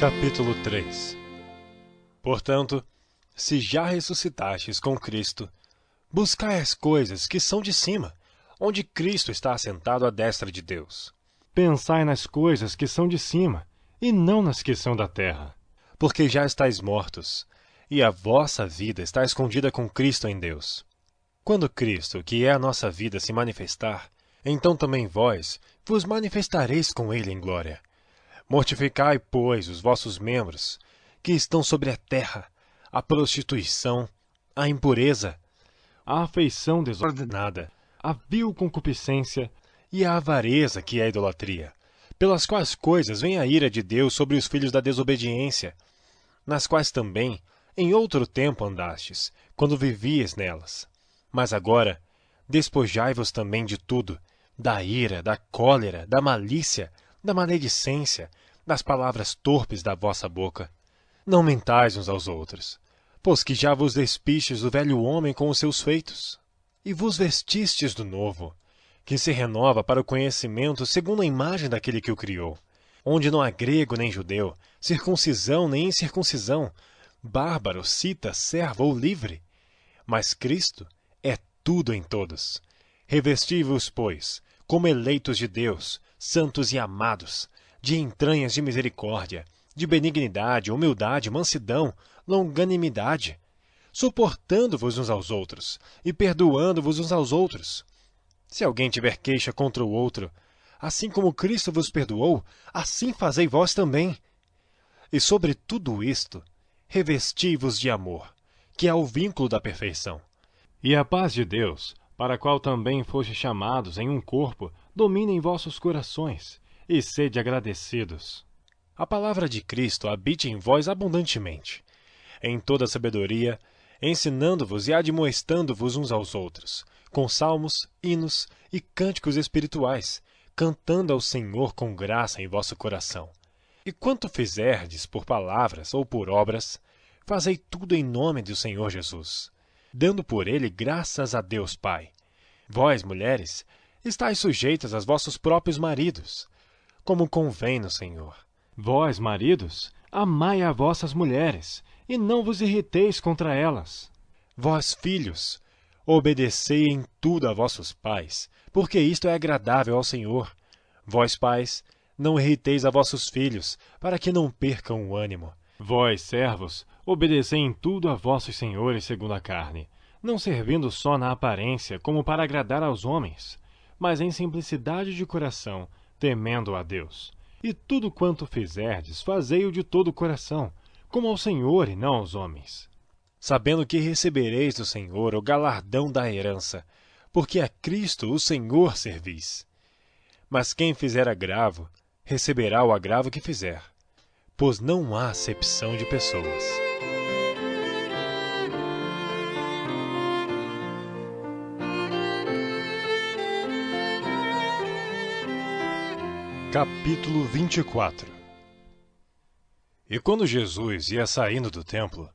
Capítulo 3. Portanto, se já ressuscitastes com Cristo, buscai as coisas que são de cima, onde Cristo está assentado à destra de Deus. Pensai nas coisas que são de cima, e não nas que são da terra. Porque já estáis mortos, e a vossa vida está escondida com Cristo em Deus. Quando Cristo, que é a nossa vida, se manifestar, então também vós vos manifestareis com Ele em glória. Mortificai, pois, os vossos membros, que estão sobre a terra, a prostituição, a impureza, A afeição desordenada, a vil concupiscência e a avareza, que é a idolatria, pelas quais coisas vem a ira de Deus sobre os filhos da desobediência, nas quais também, em outro tempo andastes, quando vivíeis nelas. Mas agora, despojai-vos também de tudo, da ira, da cólera, da malícia, da maledicência, das palavras torpes da vossa boca. Não mentais uns aos outros, pois que já vos despistes do velho homem com os seus feitos, e vos vestistes do novo, que se renova para o conhecimento segundo a imagem daquele que o criou, onde não há grego nem judeu, circuncisão nem incircuncisão, bárbaro, cita, servo ou livre, mas Cristo é tudo em todos. Revesti-vos, pois, como eleitos de Deus, santos e amados, de entranhas de misericórdia, de benignidade, humildade, mansidão, longanimidade, suportando-vos uns aos outros e perdoando-vos uns aos outros. Se alguém tiver queixa contra o outro, assim como Cristo vos perdoou, assim fazei vós também. E sobre tudo isto, revesti-vos de amor, que é o vínculo da perfeição. e a paz de Deus, para a qual também fostes chamados em um corpo, domine em vossos corações, e sede agradecidos. A palavra de Cristo habite em vós abundantemente, em toda sabedoria, ensinando-vos e admoestando-vos uns aos outros, com salmos, hinos e cânticos espirituais, cantando ao Senhor com graça em vosso coração. E quanto fizerdes por palavras ou por obras, fazei tudo em nome do Senhor Jesus, dando por ele graças a Deus Pai. Vós, mulheres, estáis sujeitas aos vossos próprios maridos, como convém no Senhor. Vós, maridos, amai a vossas mulheres, e não vos irriteis contra elas. Vós, filhos, obedecei em tudo a vossos pais, porque isto é agradável ao Senhor. Vós, pais, não irriteis a vossos filhos, para que não percam o ânimo. Vós, servos, obedecei em tudo a vossos senhores segundo a carne, não servindo só na aparência como para agradar aos homens, mas em simplicidade de coração, temendo a Deus. E tudo quanto fizerdes, fazei-o de todo o coração, como ao Senhor e não aos homens. Sabendo que recebereis do Senhor o galardão da herança, porque a Cristo o Senhor servis. Mas quem fizer agravo, receberá o agravo que fizer, pois não há acepção de pessoas. Capítulo 24. E quando Jesus ia saindo do templo,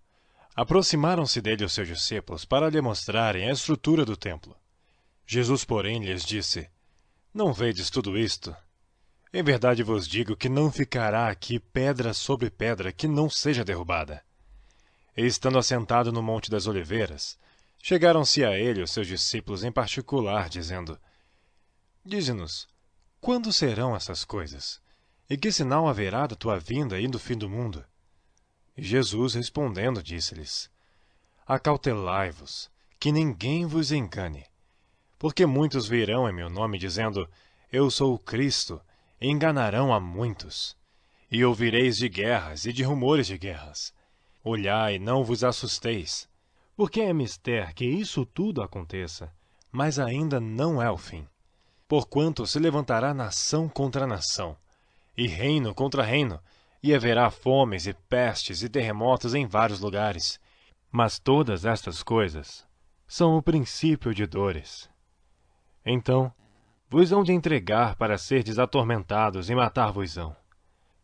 aproximaram-se dele os seus discípulos para lhe mostrarem a estrutura do templo. Jesus, porém, lhes disse: Não vedes tudo isto? Em verdade vos digo que não ficará aqui pedra sobre pedra que não seja derrubada. E estando assentado no Monte das Oliveiras, chegaram-se a ele os seus discípulos em particular, dizendo: Dize-nos, quando serão essas coisas? E que sinal haverá da tua vinda e do fim do mundo? E Jesus, respondendo, disse-lhes: Acautelai-vos, que ninguém vos engane. Porque muitos virão em meu nome, dizendo: Eu sou o Cristo, e enganarão a muitos. E ouvireis de guerras e de rumores de guerras. Olhai, não vos assusteis, porque é mister que isso tudo aconteça, mas ainda não é o fim. Porquanto se levantará nação contra nação, e reino contra reino, e haverá fomes e pestes e terremotos em vários lugares. Mas todas estas coisas são o princípio de dores. Então vos hão de entregar para serdes atormentados e matar-vos-ão.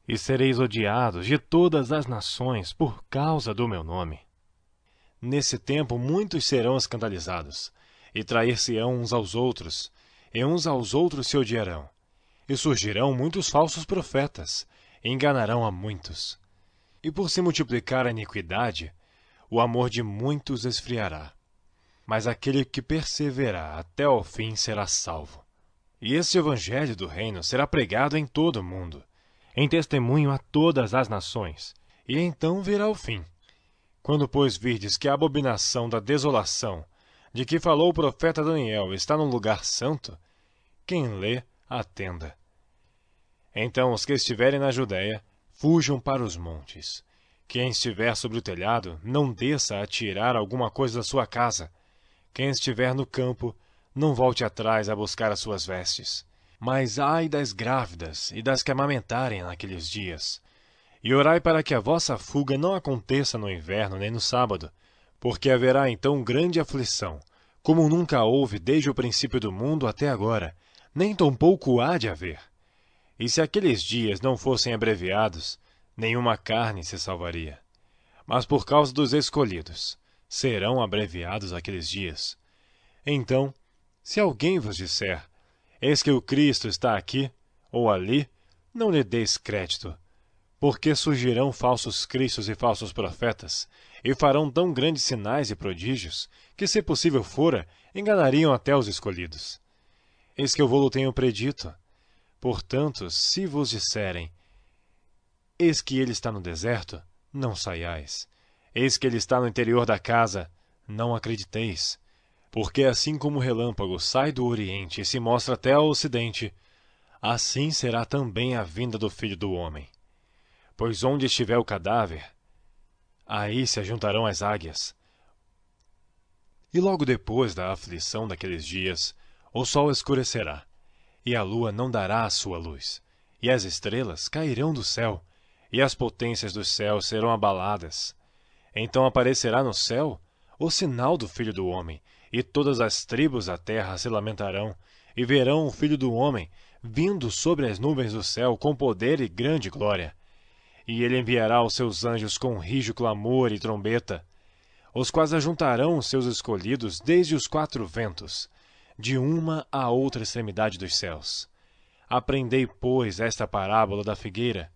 E sereis odiados de todas as nações por causa do meu nome. Nesse tempo muitos serão escandalizados, e trair-se-ão uns aos outros, e uns aos outros se odiarão. E surgirão muitos falsos profetas, e enganarão a muitos. E por se multiplicar a iniquidade, o amor de muitos esfriará. Mas aquele que perseverar até ao fim será salvo. E este evangelho do reino será pregado em todo o mundo, em testemunho a todas as nações, e então virá o fim. Quando, pois, virdes que a abominação da desolação, de que falou o profeta Daniel, está no lugar santo, quem lê, atenda. Então os que estiverem na Judéia, fujam para os montes. Quem estiver sobre o telhado, não desça a tirar alguma coisa da sua casa. Quem estiver no campo, não volte atrás a buscar as suas vestes. Mas ai das grávidas e das que amamentarem naqueles dias. E orai para que a vossa fuga não aconteça no inverno nem no sábado, porque haverá então grande aflição, como nunca houve desde o princípio do mundo até agora, nem tampouco há de haver. E se aqueles dias não fossem abreviados, nenhuma carne se salvaria. Mas por causa dos escolhidos, serão abreviados aqueles dias. Então, se alguém vos disser, eis que o Cristo está aqui, ou ali, não lhe deis crédito, porque surgirão falsos cristos e falsos profetas, e farão tão grandes sinais e prodígios, que, se possível fora, enganariam até os escolhidos. Eis que eu vou-lo tenho predito. Portanto, se vos disserem, eis que ele está no deserto, não saiais. Eis que ele está no interior da casa, não acrediteis. Porque assim como o relâmpago sai do oriente e se mostra até ao ocidente, assim será também a vinda do Filho do Homem. Pois onde estiver o cadáver, aí se ajuntarão as águias. E logo depois da aflição daqueles dias, o sol escurecerá, e a lua não dará a sua luz, e as estrelas cairão do céu, e as potências dos céus serão abaladas. Então aparecerá no céu o sinal do Filho do Homem, e todas as tribos da terra se lamentarão, e verão o Filho do Homem vindo sobre as nuvens do céu com poder e grande glória. E ele enviará os seus anjos com rijo clamor e trombeta, os quais ajuntarão os seus escolhidos desde os quatro ventos, de uma à outra extremidade dos céus. Aprendei, pois, esta parábola da figueira.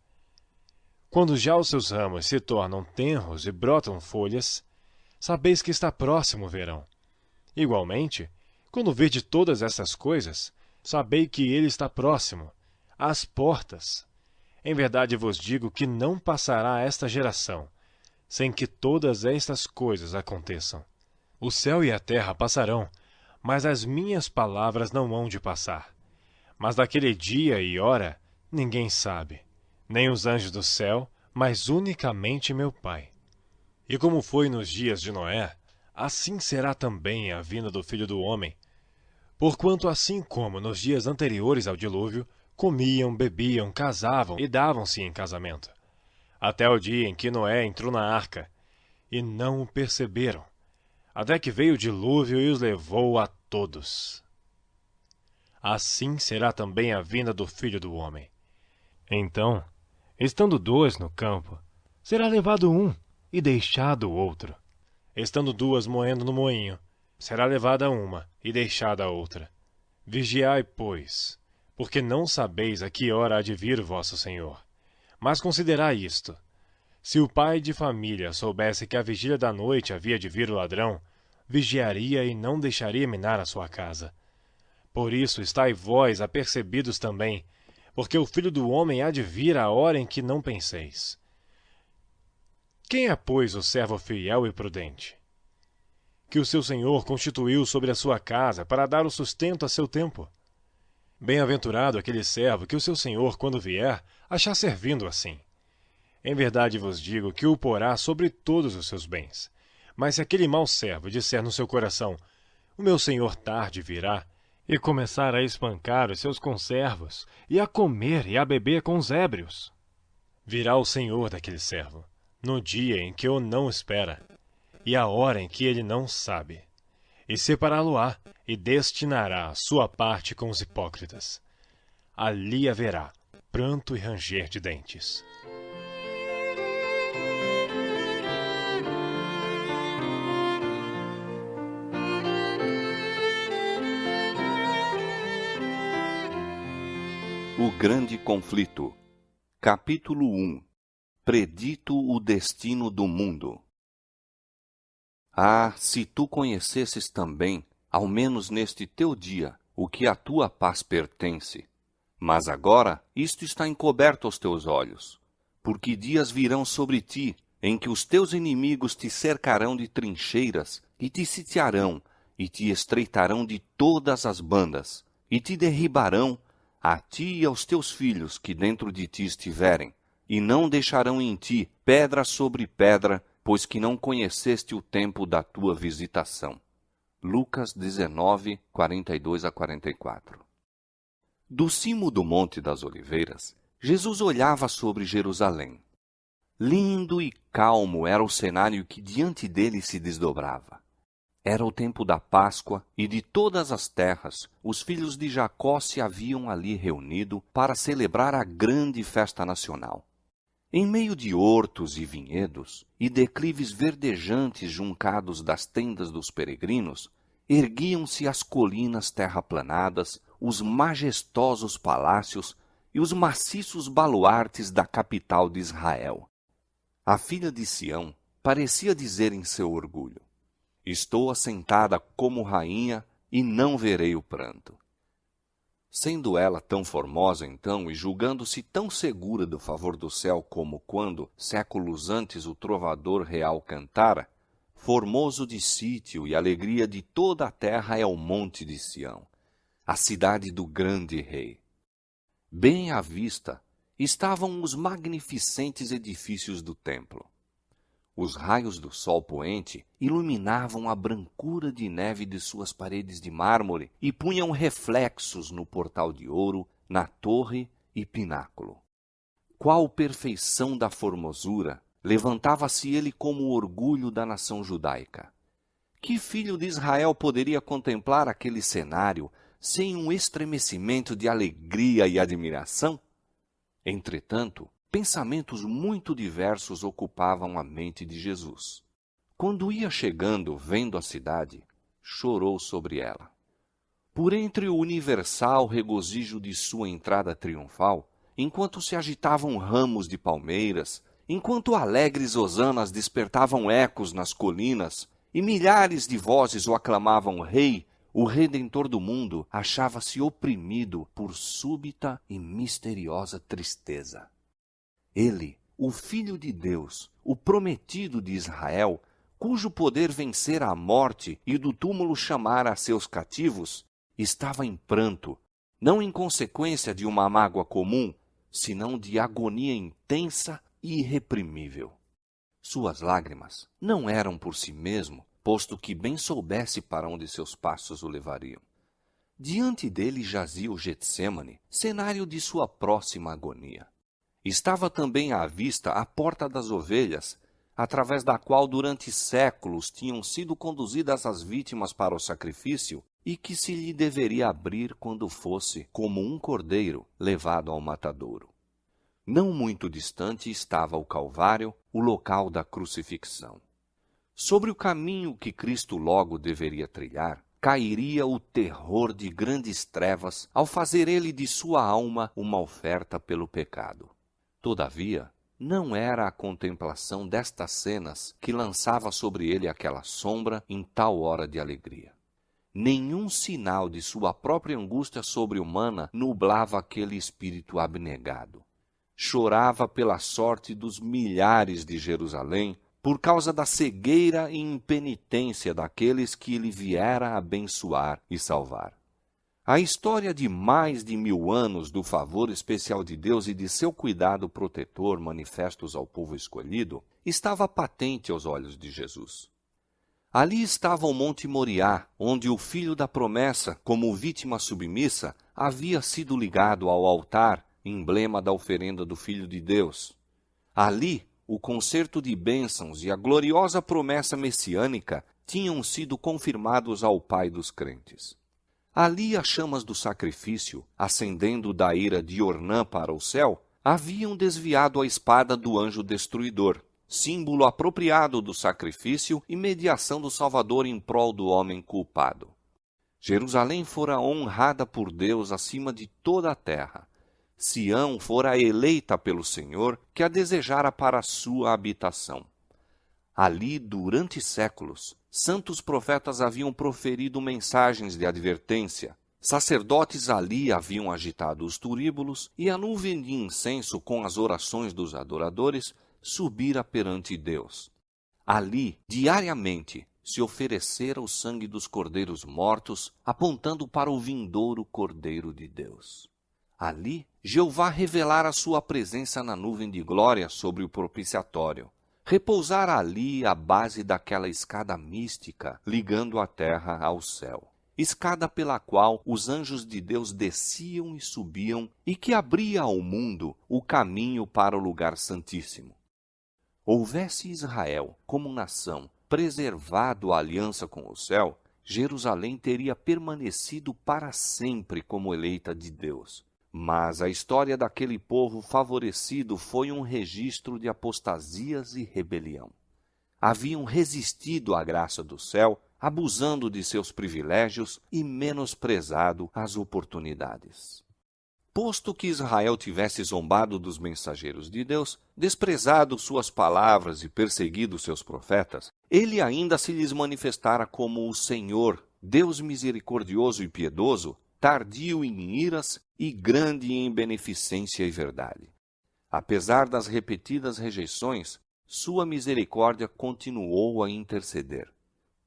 Quando já os seus ramos se tornam tenros e brotam folhas, sabeis que está próximo o verão. Igualmente, quando virdes todas estas coisas, sabei que ele está próximo, às portas. Em verdade vos digo que não passará esta geração, sem que todas estas coisas aconteçam. O céu e a terra passarão, mas as minhas palavras não hão de passar. Mas daquele dia e hora ninguém sabe, nem os anjos do céu, mas unicamente meu Pai. E como foi nos dias de Noé, assim será também a vinda do Filho do Homem. Porquanto assim como nos dias anteriores ao dilúvio, comiam, bebiam, casavam e davam-se em casamento, até o dia em que Noé entrou na arca, e não o perceberam, até que veio o dilúvio e os levou a todos. Assim será também a vinda do Filho do Homem. Então, estando dois no campo, será levado um e deixado o outro. Estando duas moendo no moinho, será levada uma e deixada a outra. Vigiai, pois, porque não sabeis a que hora há de vir o vosso Senhor. Mas considerai isto: se o pai de família soubesse que à vigília da noite havia de vir o ladrão, vigiaria e não deixaria minar a sua casa. Por isso estai vós apercebidos também, porque o Filho do Homem há de vir à hora em que não penseis. Quem é, pois, o servo fiel e prudente, que o seu senhor constituiu sobre a sua casa para dar o sustento a seu tempo? Bem-aventurado aquele servo que o seu senhor, quando vier, achar servindo assim. Em verdade vos digo que o porá sobre todos os seus bens. Mas se aquele mau servo disser no seu coração, o meu senhor tarde virá, e começar a espancar os seus conservos, e a comer e a beber com os ébrios, virá o senhor daquele servo, no dia em que o não espera, e a hora em que ele não sabe, e separá-lo-á, e destinará a sua parte com os hipócritas. Ali haverá pranto e ranger de dentes. O grande conflito. Capítulo 1. Predito o destino do mundo. Ah, se tu conhecesses também, ao menos neste teu dia, o que à tua paz pertence. Mas agora isto está encoberto aos teus olhos, porque dias virão sobre ti, em que os teus inimigos te cercarão de trincheiras, e te sitiarão, e te estreitarão de todas as bandas, e te derribarão, a ti e aos teus filhos que dentro de ti estiverem, e não deixarão em ti pedra sobre pedra, pois que não conheceste o tempo da tua visitação. Lucas 19, 42-44. Do cimo do Monte das Oliveiras, Jesus olhava sobre Jerusalém. Lindo e calmo era o cenário que diante dele se desdobrava. Era o tempo da Páscoa e de todas as terras, os filhos de Jacó se haviam ali reunido para celebrar a grande festa nacional. Em meio de hortos e vinhedos, e declives verdejantes juncados das tendas dos peregrinos, erguiam-se as colinas terraplanadas, os majestosos palácios e os maciços baluartes da capital de Israel. A filha de Sião parecia dizer em seu orgulho: estou assentada como rainha e não verei o pranto. Sendo ela tão formosa então e julgando-se tão segura do favor do céu como quando, séculos antes, o trovador real cantara, formoso de sítio e alegria de toda a terra é o monte de Sião, a cidade do grande rei. Bem à vista estavam os magnificentes edifícios do templo. Os raios do sol poente iluminavam a brancura de neve de suas paredes de mármore e punham reflexos no portal de ouro, na torre e pináculo. Qual perfeição da formosura! Levantava-se ele como o orgulho da nação judaica. Que filho de Israel poderia contemplar aquele cenário sem um estremecimento de alegria e admiração? Entretanto, pensamentos muito diversos ocupavam a mente de Jesus. Quando ia chegando, vendo a cidade, chorou sobre ela. Por entre o universal regozijo de sua entrada triunfal, enquanto se agitavam ramos de palmeiras, enquanto alegres hosanas despertavam ecos nas colinas, e milhares de vozes o aclamavam Rei, o Redentor do mundo, achava-se oprimido por súbita e misteriosa tristeza. Ele, o Filho de Deus, o prometido de Israel, cujo poder vencera a morte e do túmulo chamara a seus cativos, estava em pranto, não em consequência de uma mágoa comum, senão de agonia intensa e irreprimível. Suas lágrimas não eram por si mesmo, posto que bem soubesse para onde seus passos o levariam. Diante dele jazia o Getsêmane, cenário de sua próxima agonia. Estava também à vista a Porta das Ovelhas, através da qual durante séculos tinham sido conduzidas as vítimas para o sacrifício e que se lhe deveria abrir quando fosse, como um cordeiro, levado ao matadouro. Não muito distante estava o Calvário, o local da crucifixão. Sobre o caminho que Cristo logo deveria trilhar, cairia o terror de grandes trevas ao fazer ele de sua alma uma oferta pelo pecado. Todavia, não era a contemplação destas cenas que lançava sobre ele aquela sombra em tal hora de alegria. Nenhum sinal de sua própria angústia sobre-humana nublava aquele espírito abnegado. Chorava pela sorte dos milhares de Jerusalém, por causa da cegueira e impenitência daqueles que ele viera abençoar e salvar. A história de mais de 1000 anos do favor especial de Deus e de seu cuidado protetor manifestos ao povo escolhido estava patente aos olhos de Jesus. Ali estava o Monte Moriá, onde o filho da promessa, como vítima submissa, havia sido ligado ao altar, emblema da oferenda do Filho de Deus. Ali, o concerto de bênçãos e a gloriosa promessa messiânica tinham sido confirmados ao Pai dos crentes. Ali as chamas do sacrifício, ascendendo da ira de Ornã para o céu, haviam desviado a espada do anjo destruidor, símbolo apropriado do sacrifício e mediação do Salvador em prol do homem culpado. Jerusalém fora honrada por Deus acima de toda a terra, Sião fora eleita pelo Senhor, que a desejara para a sua habitação. Ali, durante séculos, santos profetas haviam proferido mensagens de advertência. Sacerdotes ali haviam agitado os turíbulos, e a nuvem de incenso com as orações dos adoradores subira perante Deus. Ali, diariamente, se oferecera o sangue dos cordeiros mortos, apontando para o vindouro Cordeiro de Deus. Ali, Jeová revelara sua presença na nuvem de glória sobre o propiciatório. Repousara ali a base daquela escada mística, ligando a terra ao céu. Escada pela qual os anjos de Deus desciam e subiam, e que abria ao mundo o caminho para o lugar santíssimo. Houvesse Israel, como nação, preservado a aliança com o céu, Jerusalém teria permanecido para sempre como eleita de Deus. Mas a história daquele povo favorecido foi um registro de apostasias e rebelião. Haviam resistido à graça do céu, abusando de seus privilégios e menosprezado as oportunidades. Posto que Israel tivesse zombado dos mensageiros de Deus, desprezado suas palavras e perseguido seus profetas, ele ainda se lhes manifestara como o Senhor, Deus misericordioso e piedoso, tardio em iras e grande em beneficência e verdade. Apesar das repetidas rejeições, sua misericórdia continuou a interceder.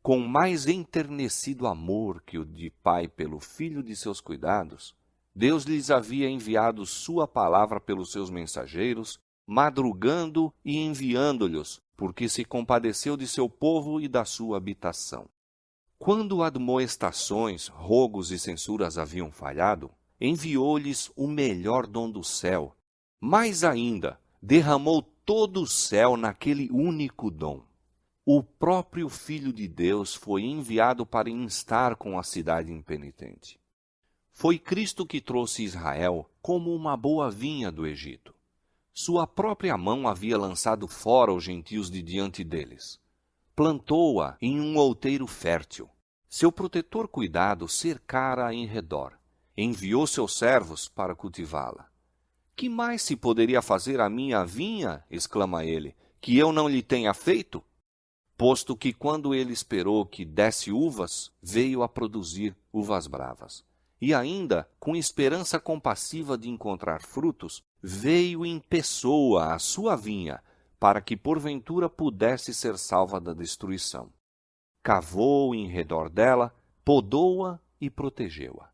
Com mais enternecido amor que o de pai pelo filho de seus cuidados, Deus lhes havia enviado sua palavra pelos seus mensageiros, madrugando e enviando-lhes, porque se compadeceu de seu povo e da sua habitação. Quando admoestações, rogos e censuras haviam falhado, enviou-lhes o melhor dom do céu. Mais ainda, derramou todo o céu naquele único dom. O próprio Filho de Deus foi enviado para instar com a cidade impenitente. Foi Cristo que trouxe Israel como uma boa vinha do Egito. Sua própria mão havia lançado fora os gentios de diante deles. Plantou-a em um outeiro fértil. Seu protetor cuidado cercara-a em redor. Enviou seus servos para cultivá-la. Que mais se poderia fazer à minha vinha, exclama ele, que eu não lhe tenha feito? Posto que quando ele esperou que desse uvas, veio a produzir uvas bravas. E ainda, com esperança compassiva de encontrar frutos, veio em pessoa à sua vinha, para que porventura pudesse ser salva da destruição. Cavou em redor dela, podou-a e protegeu-a.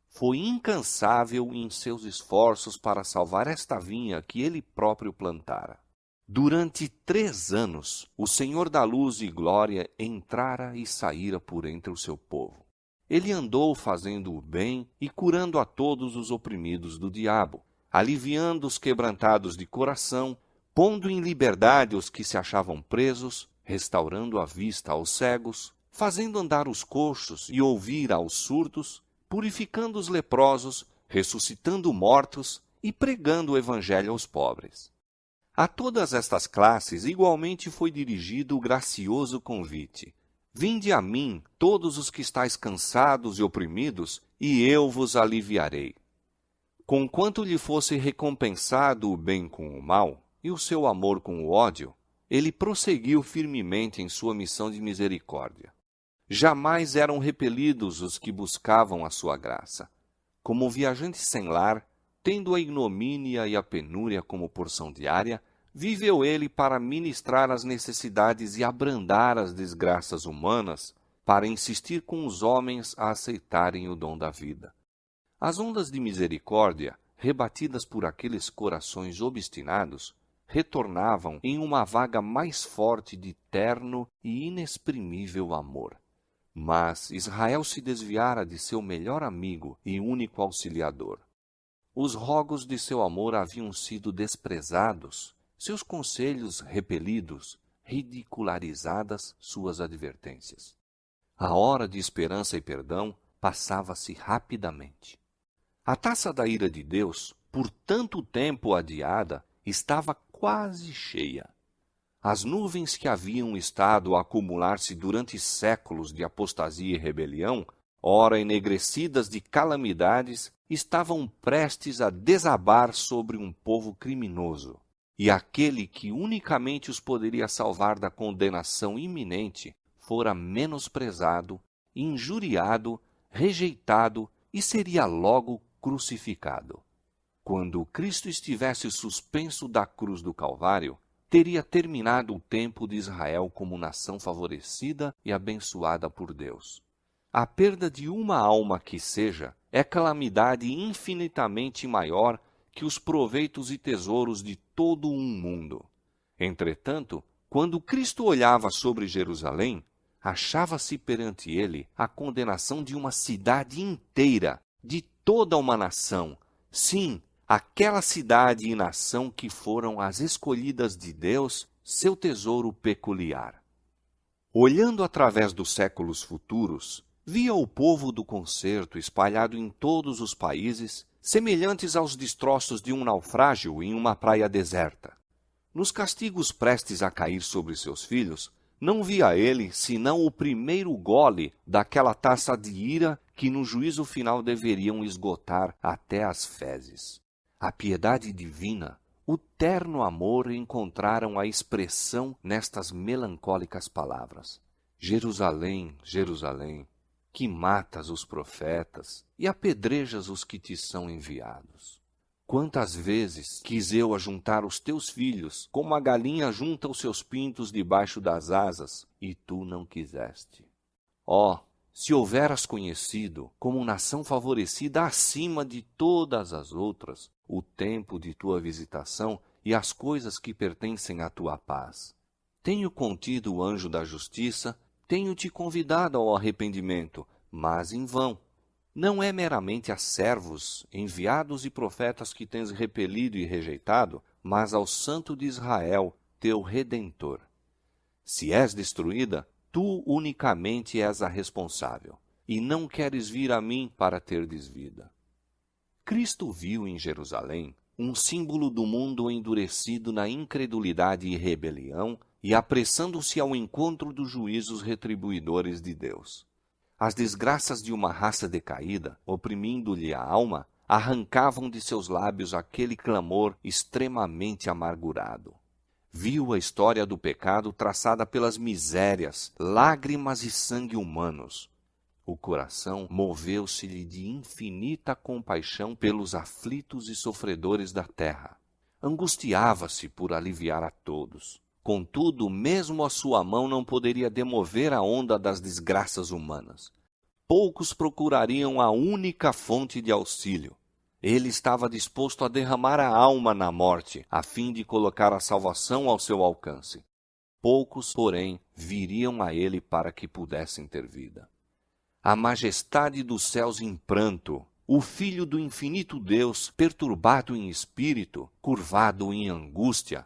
Foi incansável em seus esforços para salvar esta vinha que ele próprio plantara. Durante 3 anos, o Senhor da luz e glória entrara e saíra por entre o seu povo. Ele andou fazendo o bem e curando a todos os oprimidos do diabo, aliviando os quebrantados de coração, pondo em liberdade os que se achavam presos, restaurando a vista aos cegos, fazendo andar os coxos e ouvir aos surdos, purificando os leprosos, ressuscitando mortos e pregando o evangelho aos pobres. A todas estas classes igualmente foi dirigido o gracioso convite: vinde a mim, todos os que estáis cansados e oprimidos, e eu vos aliviarei. Conquanto lhe fosse recompensado o bem com o mal, e o seu amor com o ódio, ele prosseguiu firmemente em sua missão de misericórdia. Jamais eram repelidos os que buscavam a sua graça. Como viajante sem lar, tendo a ignomínia e a penúria como porção diária, viveu ele para ministrar as necessidades e abrandar as desgraças humanas, para insistir com os homens a aceitarem o dom da vida. As ondas de misericórdia, rebatidas por aqueles corações obstinados, retornavam em uma vaga mais forte de terno e inexprimível amor. Mas Israel se desviara de seu melhor amigo e único auxiliador. Os rogos de seu amor haviam sido desprezados, seus conselhos repelidos, ridicularizadas suas advertências. A hora de esperança e perdão passava-se rapidamente. A taça da ira de Deus, por tanto tempo adiada, estava quase cheia. As nuvens que haviam estado a acumular-se durante séculos de apostasia e rebelião, ora enegrecidas de calamidades, estavam prestes a desabar sobre um povo criminoso. E aquele que unicamente os poderia salvar da condenação iminente fora menosprezado, injuriado, rejeitado e seria logo crucificado. Quando Cristo estivesse suspenso da cruz do Calvário, teria terminado o tempo de Israel como nação favorecida e abençoada por Deus. A perda de uma alma que seja é calamidade infinitamente maior que os proveitos e tesouros de todo um mundo. Entretanto, quando Cristo olhava sobre Jerusalém, achava-se perante ele a condenação de uma cidade inteira, de toda uma nação. Sim, aquela cidade e nação que foram as escolhidas de Deus, seu tesouro peculiar. Olhando através dos séculos futuros, via o povo do concerto espalhado em todos os países, semelhantes aos destroços de um naufrágio em uma praia deserta. Nos castigos prestes a cair sobre seus filhos, não via ele senão o primeiro gole daquela taça de ira que no juízo final deveriam esgotar até as fezes. A piedade divina, o terno amor encontraram a expressão nestas melancólicas palavras. Jerusalém, Jerusalém, que matas os profetas e apedrejas os que te são enviados. Quantas vezes quis eu ajuntar os teus filhos, como a galinha junta os seus pintos debaixo das asas, e tu não quiseste. Ó, se houveras conhecido, como nação favorecida acima de todas as outras, o tempo de tua visitação e as coisas que pertencem à tua paz. Tenho contido o anjo da justiça, tenho-te convidado ao arrependimento, mas em vão. Não é meramente a servos, enviados e profetas que tens repelido e rejeitado, mas ao Santo de Israel, teu Redentor. Se és destruída, tu unicamente és a responsável, e não queres vir a mim para terdes vida. Cristo viu em Jerusalém um símbolo do mundo endurecido na incredulidade e rebelião e apressando-se ao encontro dos juízos retribuidores de Deus. As desgraças de uma raça decaída, oprimindo-lhe a alma, arrancavam de seus lábios aquele clamor extremamente amargurado. Viu a história do pecado traçada pelas misérias, lágrimas e sangue humanos. O coração moveu-se-lhe de infinita compaixão pelos aflitos e sofredores da terra. Angustiava-se por aliviar a todos. Contudo, mesmo a sua mão não poderia demover a onda das desgraças humanas. Poucos procurariam a única fonte de auxílio. Ele estava disposto a derramar a alma na morte, a fim de colocar a salvação ao seu alcance. Poucos, porém, viriam a ele para que pudessem ter vida. A majestade dos céus em pranto, o Filho do infinito Deus, perturbado em espírito, curvado em angústia.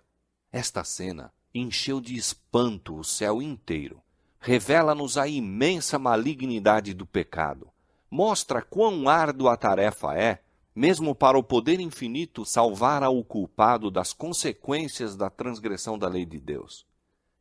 Esta cena encheu de espanto o céu inteiro. Revela-nos a imensa malignidade do pecado. Mostra quão árdua a tarefa é, mesmo para o poder infinito, salvar ao culpado das consequências da transgressão da lei de Deus.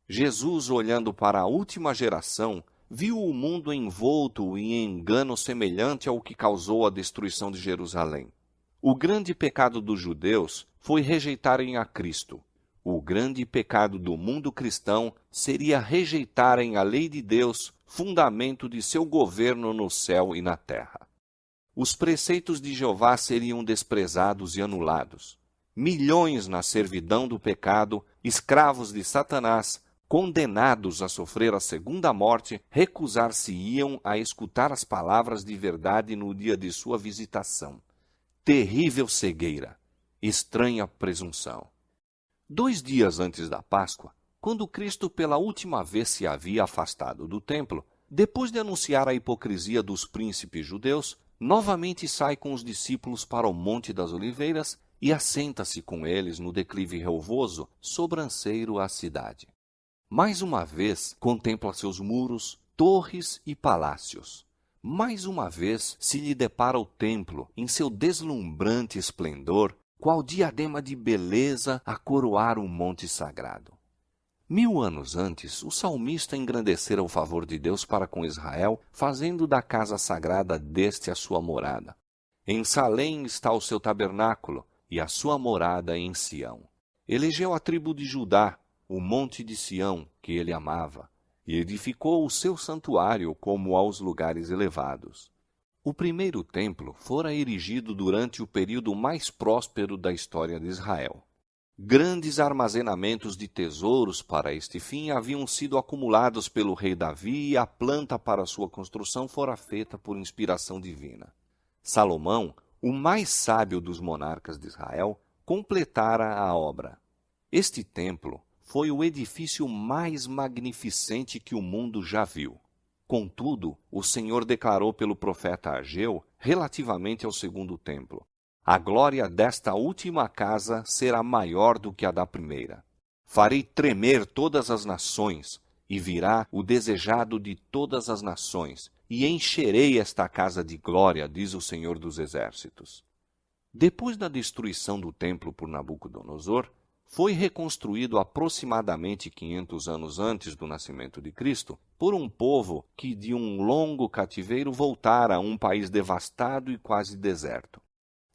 Jesus, olhando para a última geração, viu o mundo envolto em engano semelhante ao que causou a destruição de Jerusalém. O grande pecado dos judeus foi rejeitarem a Cristo. O grande pecado do mundo cristão seria rejeitarem a lei de Deus, fundamento de seu governo no céu e na terra. Os preceitos de Jeová seriam desprezados e anulados. Milhões na servidão do pecado, escravos de Satanás, condenados a sofrer a segunda morte, recusar-se-iam a escutar as palavras de verdade no dia de sua visitação. Terrível cegueira, estranha presunção. 2 dias antes da Páscoa, quando Cristo pela última vez se havia afastado do templo, depois de anunciar a hipocrisia dos príncipes judeus, novamente sai com os discípulos para o Monte das Oliveiras e assenta-se com eles no declive relvoso, sobranceiro à cidade. Mais uma vez contempla seus muros, torres e palácios. Mais uma vez se lhe depara o templo em seu deslumbrante esplendor, qual diadema de beleza a coroar o monte sagrado. 1000 anos antes, o salmista engrandecera o favor de Deus para com Israel, fazendo da casa sagrada deste a sua morada. Em Salém está o seu tabernáculo, e a sua morada em Sião. Elegeu a tribo de Judá, o monte de Sião, que ele amava, e edificou o seu santuário como aos lugares elevados. O primeiro templo fora erigido durante o período mais próspero da história de Israel. Grandes armazenamentos de tesouros para este fim haviam sido acumulados pelo rei Davi e a planta para sua construção fora feita por inspiração divina. Salomão, o mais sábio dos monarcas de Israel, completara a obra. Este templo foi o edifício mais magnificente que o mundo já viu. Contudo, o Senhor declarou pelo profeta Ageu, relativamente ao segundo templo: a glória desta última casa será maior do que a da primeira. Farei tremer todas as nações, e virá o desejado de todas as nações, e encherei esta casa de glória, diz o Senhor dos Exércitos. Depois da destruição do templo por Nabucodonosor, foi reconstruído aproximadamente 500 anos antes do nascimento de Cristo, por um povo que de um longo cativeiro voltara a um país devastado e quase deserto.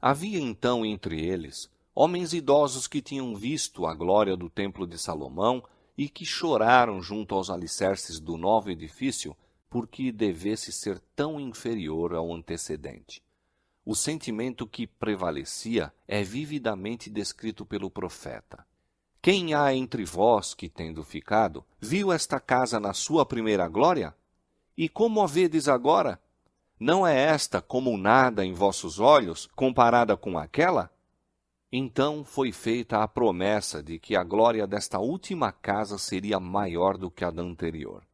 Havia então entre eles homens idosos que tinham visto a glória do templo de Salomão e que choraram junto aos alicerces do novo edifício porque devesse ser tão inferior ao antecedente. O sentimento que prevalecia é vividamente descrito pelo profeta. Quem há entre vós que, tendo ficado, viu esta casa na sua primeira glória? E como a vedes agora? Não é esta como nada em vossos olhos, comparada com aquela? Então foi feita a promessa de que a glória desta última casa seria maior do que a da anterior.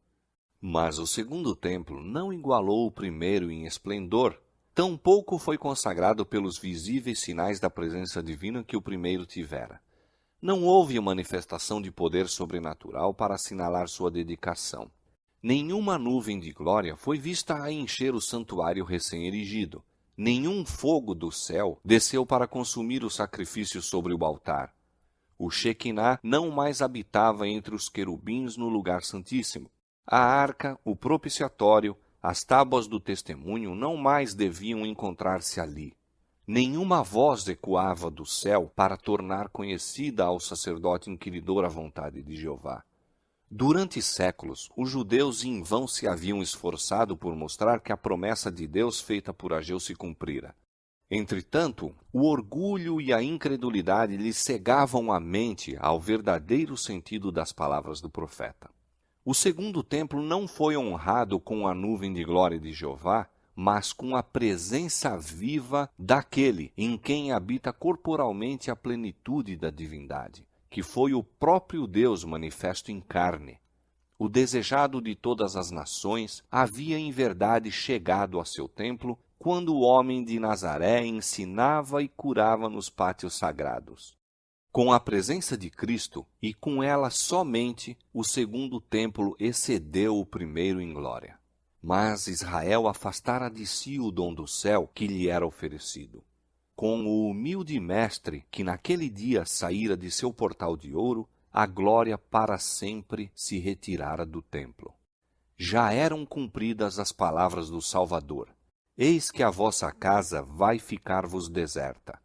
Mas o segundo templo não igualou o primeiro em esplendor, tampouco foi consagrado pelos visíveis sinais da presença divina que o primeiro tivera. Não houve manifestação de poder sobrenatural para assinalar sua dedicação. Nenhuma nuvem de glória foi vista a encher o santuário recém-erigido. Nenhum fogo do céu desceu para consumir o sacrifício sobre o altar. O Shequiná não mais habitava entre os querubins no lugar santíssimo. A arca, o propiciatório, as tábuas do testemunho não mais deviam encontrar-se ali. Nenhuma voz ecoava do céu para tornar conhecida ao sacerdote inquiridor a vontade de Jeová. Durante séculos, os judeus em vão se haviam esforçado por mostrar que a promessa de Deus feita por Ageu se cumprira. Entretanto, o orgulho e a incredulidade lhes cegavam a mente ao verdadeiro sentido das palavras do profeta. O segundo templo não foi honrado com a nuvem de glória de Jeová, mas com a presença viva daquele em quem habita corporalmente a plenitude da divindade, que foi o próprio Deus manifesto em carne. O desejado de todas as nações havia em verdade chegado a seu templo quando o homem de Nazaré ensinava e curava nos pátios sagrados. Com a presença de Cristo, e com ela somente, o segundo templo excedeu o primeiro em glória. Mas Israel afastara de si o dom do céu que lhe era oferecido. Com o humilde mestre que naquele dia saíra de seu portal de ouro, a glória para sempre se retirara do templo. Já eram cumpridas as palavras do Salvador: eis que a vossa casa vai ficar-vos deserta.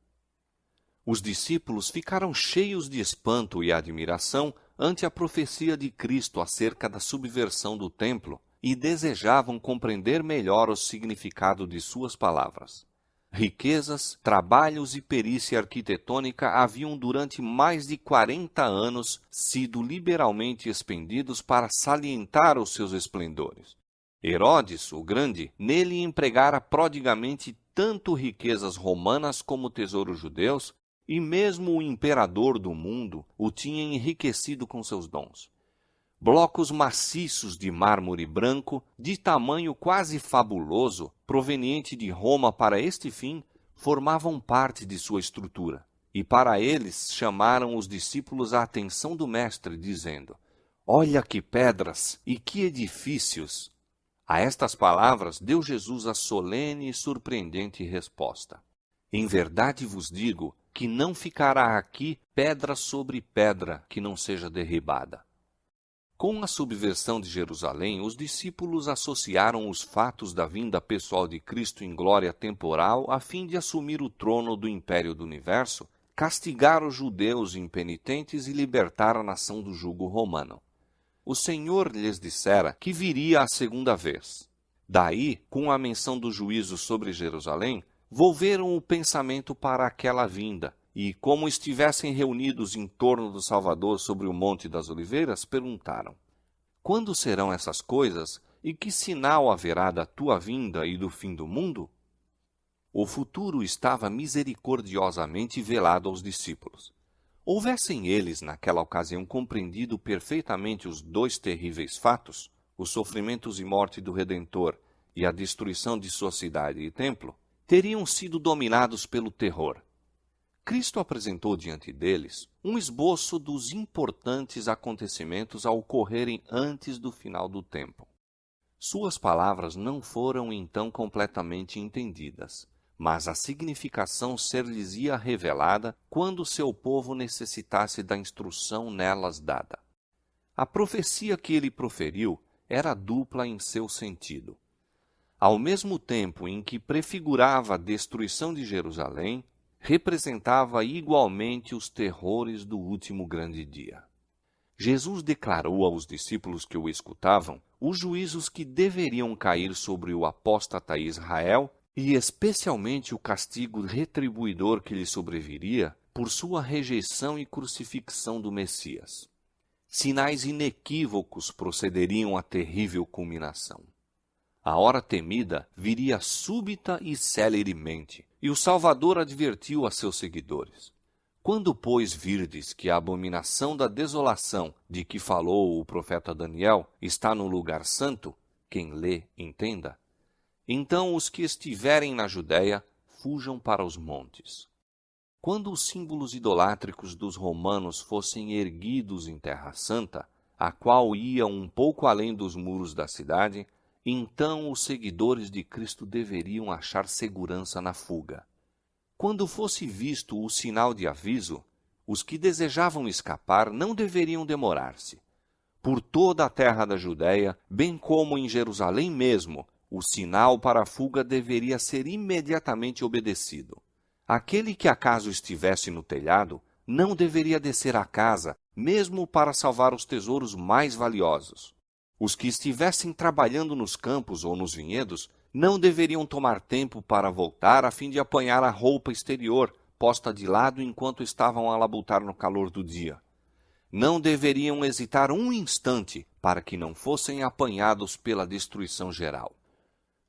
Os discípulos ficaram cheios de espanto e admiração ante a profecia de Cristo acerca da subversão do templo e desejavam compreender melhor o significado de suas palavras. Riquezas, trabalhos e perícia arquitetônica haviam durante mais de 40 anos sido liberalmente expendidos para salientar os seus esplendores. Herodes, o Grande, nele empregara prodigamente tanto riquezas romanas como tesouros judeus, e mesmo o imperador do mundo o tinha enriquecido com seus dons. Blocos maciços de mármore branco, de tamanho quase fabuloso, proveniente de Roma para este fim, formavam parte de sua estrutura. E para eles chamaram os discípulos a atenção do Mestre, dizendo: olha que pedras e que edifícios! A estas palavras deu Jesus a solene e surpreendente resposta: em verdade vos digo que não ficará aqui pedra sobre pedra que não seja derribada. Com a subversão de Jerusalém, os discípulos associaram os fatos da vinda pessoal de Cristo em glória temporal a fim de assumir o trono do império do universo, castigar os judeus impenitentes e libertar a nação do jugo romano. O Senhor lhes dissera que viria a segunda vez. Daí, com a menção do juízo sobre Jerusalém, volveram o pensamento para aquela vinda, e, como estivessem reunidos em torno do Salvador sobre o Monte das Oliveiras, perguntaram: quando serão essas coisas, e que sinal haverá da tua vinda e do fim do mundo? O futuro estava misericordiosamente velado aos discípulos. Houvessem eles, naquela ocasião, compreendido perfeitamente os dois terríveis fatos, os sofrimentos e morte do Redentor e a destruição de sua cidade e templo, teriam sido dominados pelo terror. Cristo apresentou diante deles um esboço dos importantes acontecimentos a ocorrerem antes do final do tempo. Suas palavras não foram então completamente entendidas, mas a significação ser-lhes-ia revelada quando seu povo necessitasse da instrução nelas dada. A profecia que ele proferiu era dupla em seu sentido. Ao mesmo tempo em que prefigurava a destruição de Jerusalém, representava igualmente os terrores do último grande dia. Jesus declarou aos discípulos que o escutavam os juízos que deveriam cair sobre o apóstata Israel e especialmente o castigo retribuidor que lhe sobreviria por sua rejeição e crucifixão do Messias. Sinais inequívocos procederiam à terrível culminação. A hora temida viria súbita e celeremente, e o Salvador advertiu a seus seguidores: quando, pois, virdes que a abominação da desolação de que falou o profeta Daniel está no lugar santo, quem lê, entenda, então os que estiverem na Judéia fujam para os montes. Quando os símbolos idolátricos dos romanos fossem erguidos em Terra Santa, a qual ia um pouco além dos muros da cidade, então os seguidores de Cristo deveriam achar segurança na fuga. Quando fosse visto o sinal de aviso, os que desejavam escapar não deveriam demorar-se. Por toda a terra da Judéia, bem como em Jerusalém mesmo, o sinal para a fuga deveria ser imediatamente obedecido. Aquele que acaso estivesse no telhado não deveria descer à casa, mesmo para salvar os tesouros mais valiosos. Os que estivessem trabalhando nos campos ou nos vinhedos não deveriam tomar tempo para voltar a fim de apanhar a roupa exterior, posta de lado enquanto estavam a labutar no calor do dia. Não deveriam hesitar um instante para que não fossem apanhados pela destruição geral.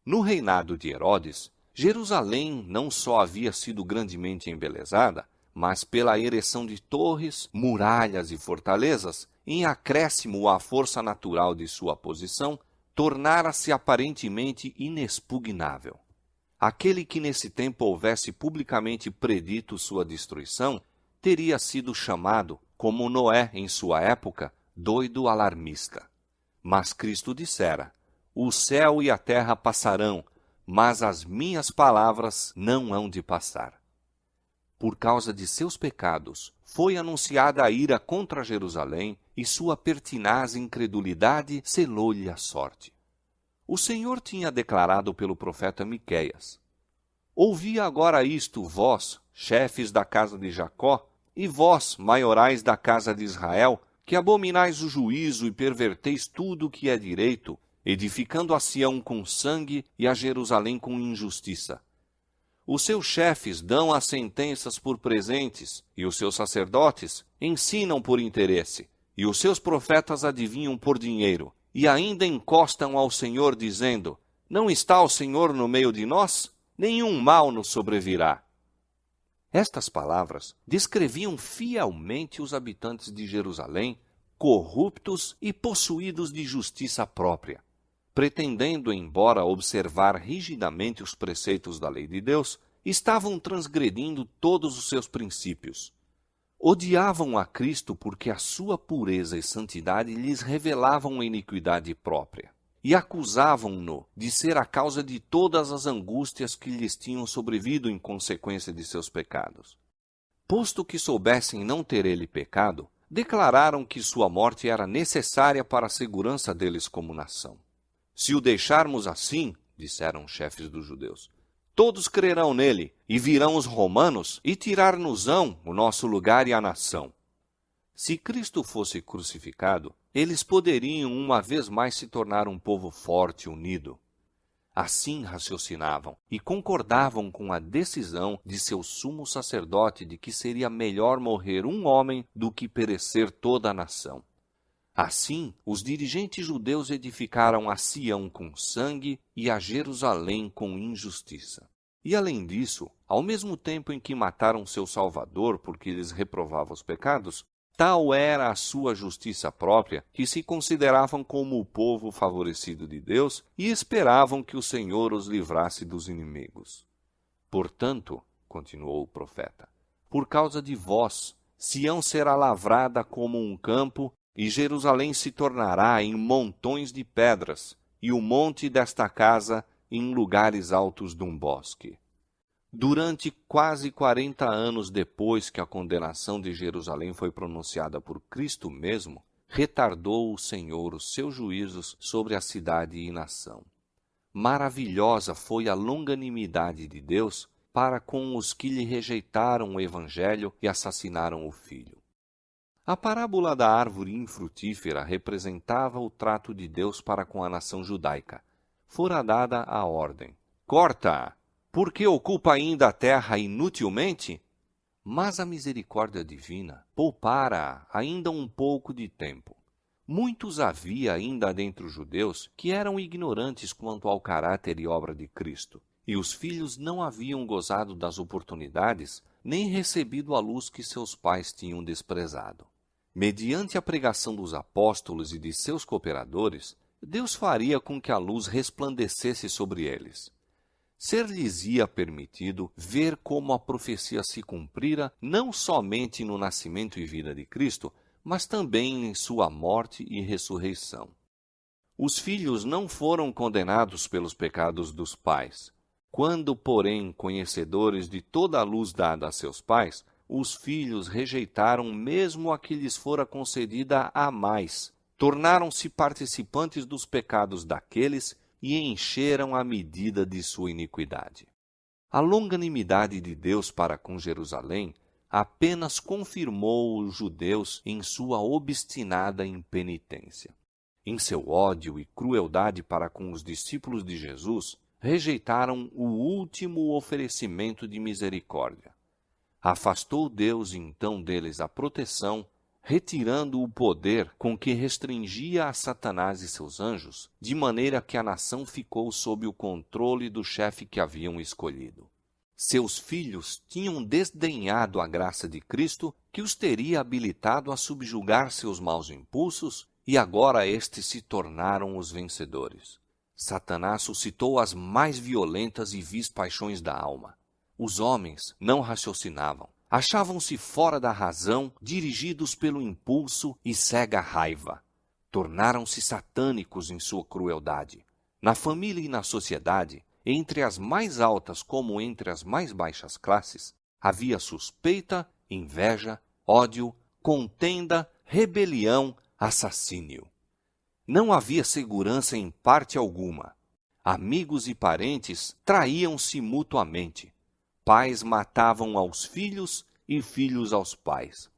No reinado de Herodes, Jerusalém não só havia sido grandemente embelezada, mas pela ereção de torres, muralhas e fortalezas, em acréscimo à força natural de sua posição, tornara-se aparentemente inexpugnável. Aquele que nesse tempo houvesse publicamente predito sua destruição, teria sido chamado, como Noé em sua época, doido alarmista. Mas Cristo dissera: o céu e a terra passarão, mas as minhas palavras não hão de passar. Por causa de seus pecados, foi anunciada a ira contra Jerusalém, e sua pertinaz incredulidade selou-lhe a sorte. O Senhor tinha declarado pelo profeta Miqueias: ouvi agora isto, vós, chefes da casa de Jacó, e vós, maiorais da casa de Israel, que abominais o juízo e perverteis tudo o que é direito, edificando a Sião com sangue e a Jerusalém com injustiça. Os seus chefes dão as sentenças por presentes, e os seus sacerdotes ensinam por interesse, e os seus profetas adivinham por dinheiro, e ainda encostam ao Senhor, dizendo: não está o Senhor no meio de nós? Nenhum mal nos sobrevirá. Estas palavras descreviam fielmente os habitantes de Jerusalém, corruptos e possuídos de justiça própria. Pretendendo, embora observar rigidamente os preceitos da lei de Deus, estavam transgredindo todos os seus princípios. Odiavam a Cristo porque a sua pureza e santidade lhes revelavam a iniquidade própria, e acusavam-no de ser a causa de todas as angústias que lhes tinham sobrevido em consequência de seus pecados. Posto que soubessem não ter ele pecado, declararam que sua morte era necessária para a segurança deles como nação. Se o deixarmos assim, disseram os chefes dos judeus, todos crerão nele, e virão os romanos e tirar-nos-ão o nosso lugar e a nação. Se Cristo fosse crucificado, eles poderiam uma vez mais se tornar um povo forte e unido. Assim raciocinavam e concordavam com a decisão de seu sumo sacerdote de que seria melhor morrer um homem do que perecer toda a nação. Assim, os dirigentes judeus edificaram a Sião com sangue e a Jerusalém com injustiça. E além disso, ao mesmo tempo em que mataram seu Salvador porque lhes reprovava os pecados, tal era a sua justiça própria que se consideravam como o povo favorecido de Deus e esperavam que o Senhor os livrasse dos inimigos. Portanto, continuou o profeta, por causa de vós, Sião será lavrada como um campo e Jerusalém se tornará em montões de pedras e o monte desta casa em lugares altos de um bosque. Durante quase 40 anos depois que a condenação de Jerusalém foi pronunciada por Cristo mesmo, retardou o Senhor os seus juízos sobre a cidade e nação. Maravilhosa foi a longanimidade de Deus para com os que lhe rejeitaram o Evangelho e assassinaram o Filho. A parábola da árvore infrutífera representava o trato de Deus para com a nação judaica. Fora dada a ordem: corta-a! Porque ocupa ainda a terra inutilmente? Mas a misericórdia divina poupara ainda um pouco de tempo. Muitos havia ainda dentre os judeus que eram ignorantes quanto ao caráter e obra de Cristo, e os filhos não haviam gozado das oportunidades, nem recebido a luz que seus pais tinham desprezado. Mediante a pregação dos apóstolos e de seus cooperadores, Deus faria com que a luz resplandecesse sobre eles. Ser-lhes-ia permitido ver como a profecia se cumprira não somente no nascimento e vida de Cristo, mas também em sua morte e ressurreição. Os filhos não foram condenados pelos pecados dos pais. Quando, porém, conhecedores de toda a luz dada a seus pais, os filhos rejeitaram mesmo a que lhes fora concedida a mais, tornaram-se participantes dos pecados daqueles e encheram a medida de sua iniquidade. A longanimidade de Deus para com Jerusalém apenas confirmou os judeus em sua obstinada impenitência. Em seu ódio e crueldade para com os discípulos de Jesus, rejeitaram o último oferecimento de misericórdia. Afastou Deus então deles a proteção, retirando o poder com que restringia a Satanás e seus anjos, de maneira que a nação ficou sob o controle do chefe que haviam escolhido. Seus filhos tinham desdenhado a graça de Cristo, que os teria habilitado a subjugar seus maus impulsos, e agora estes se tornaram os vencedores. Satanás suscitou as mais violentas e vis paixões da alma. Os homens não raciocinavam. Achavam-se fora da razão, dirigidos pelo impulso e cega raiva. Tornaram-se satânicos em sua crueldade. Na família e na sociedade, entre as mais altas como entre as mais baixas classes, havia suspeita, inveja, ódio, contenda, rebelião, assassínio. Não havia segurança em parte alguma. Amigos e parentes traíam-se mutuamente. Pais matavam aos filhos e filhos aos pais.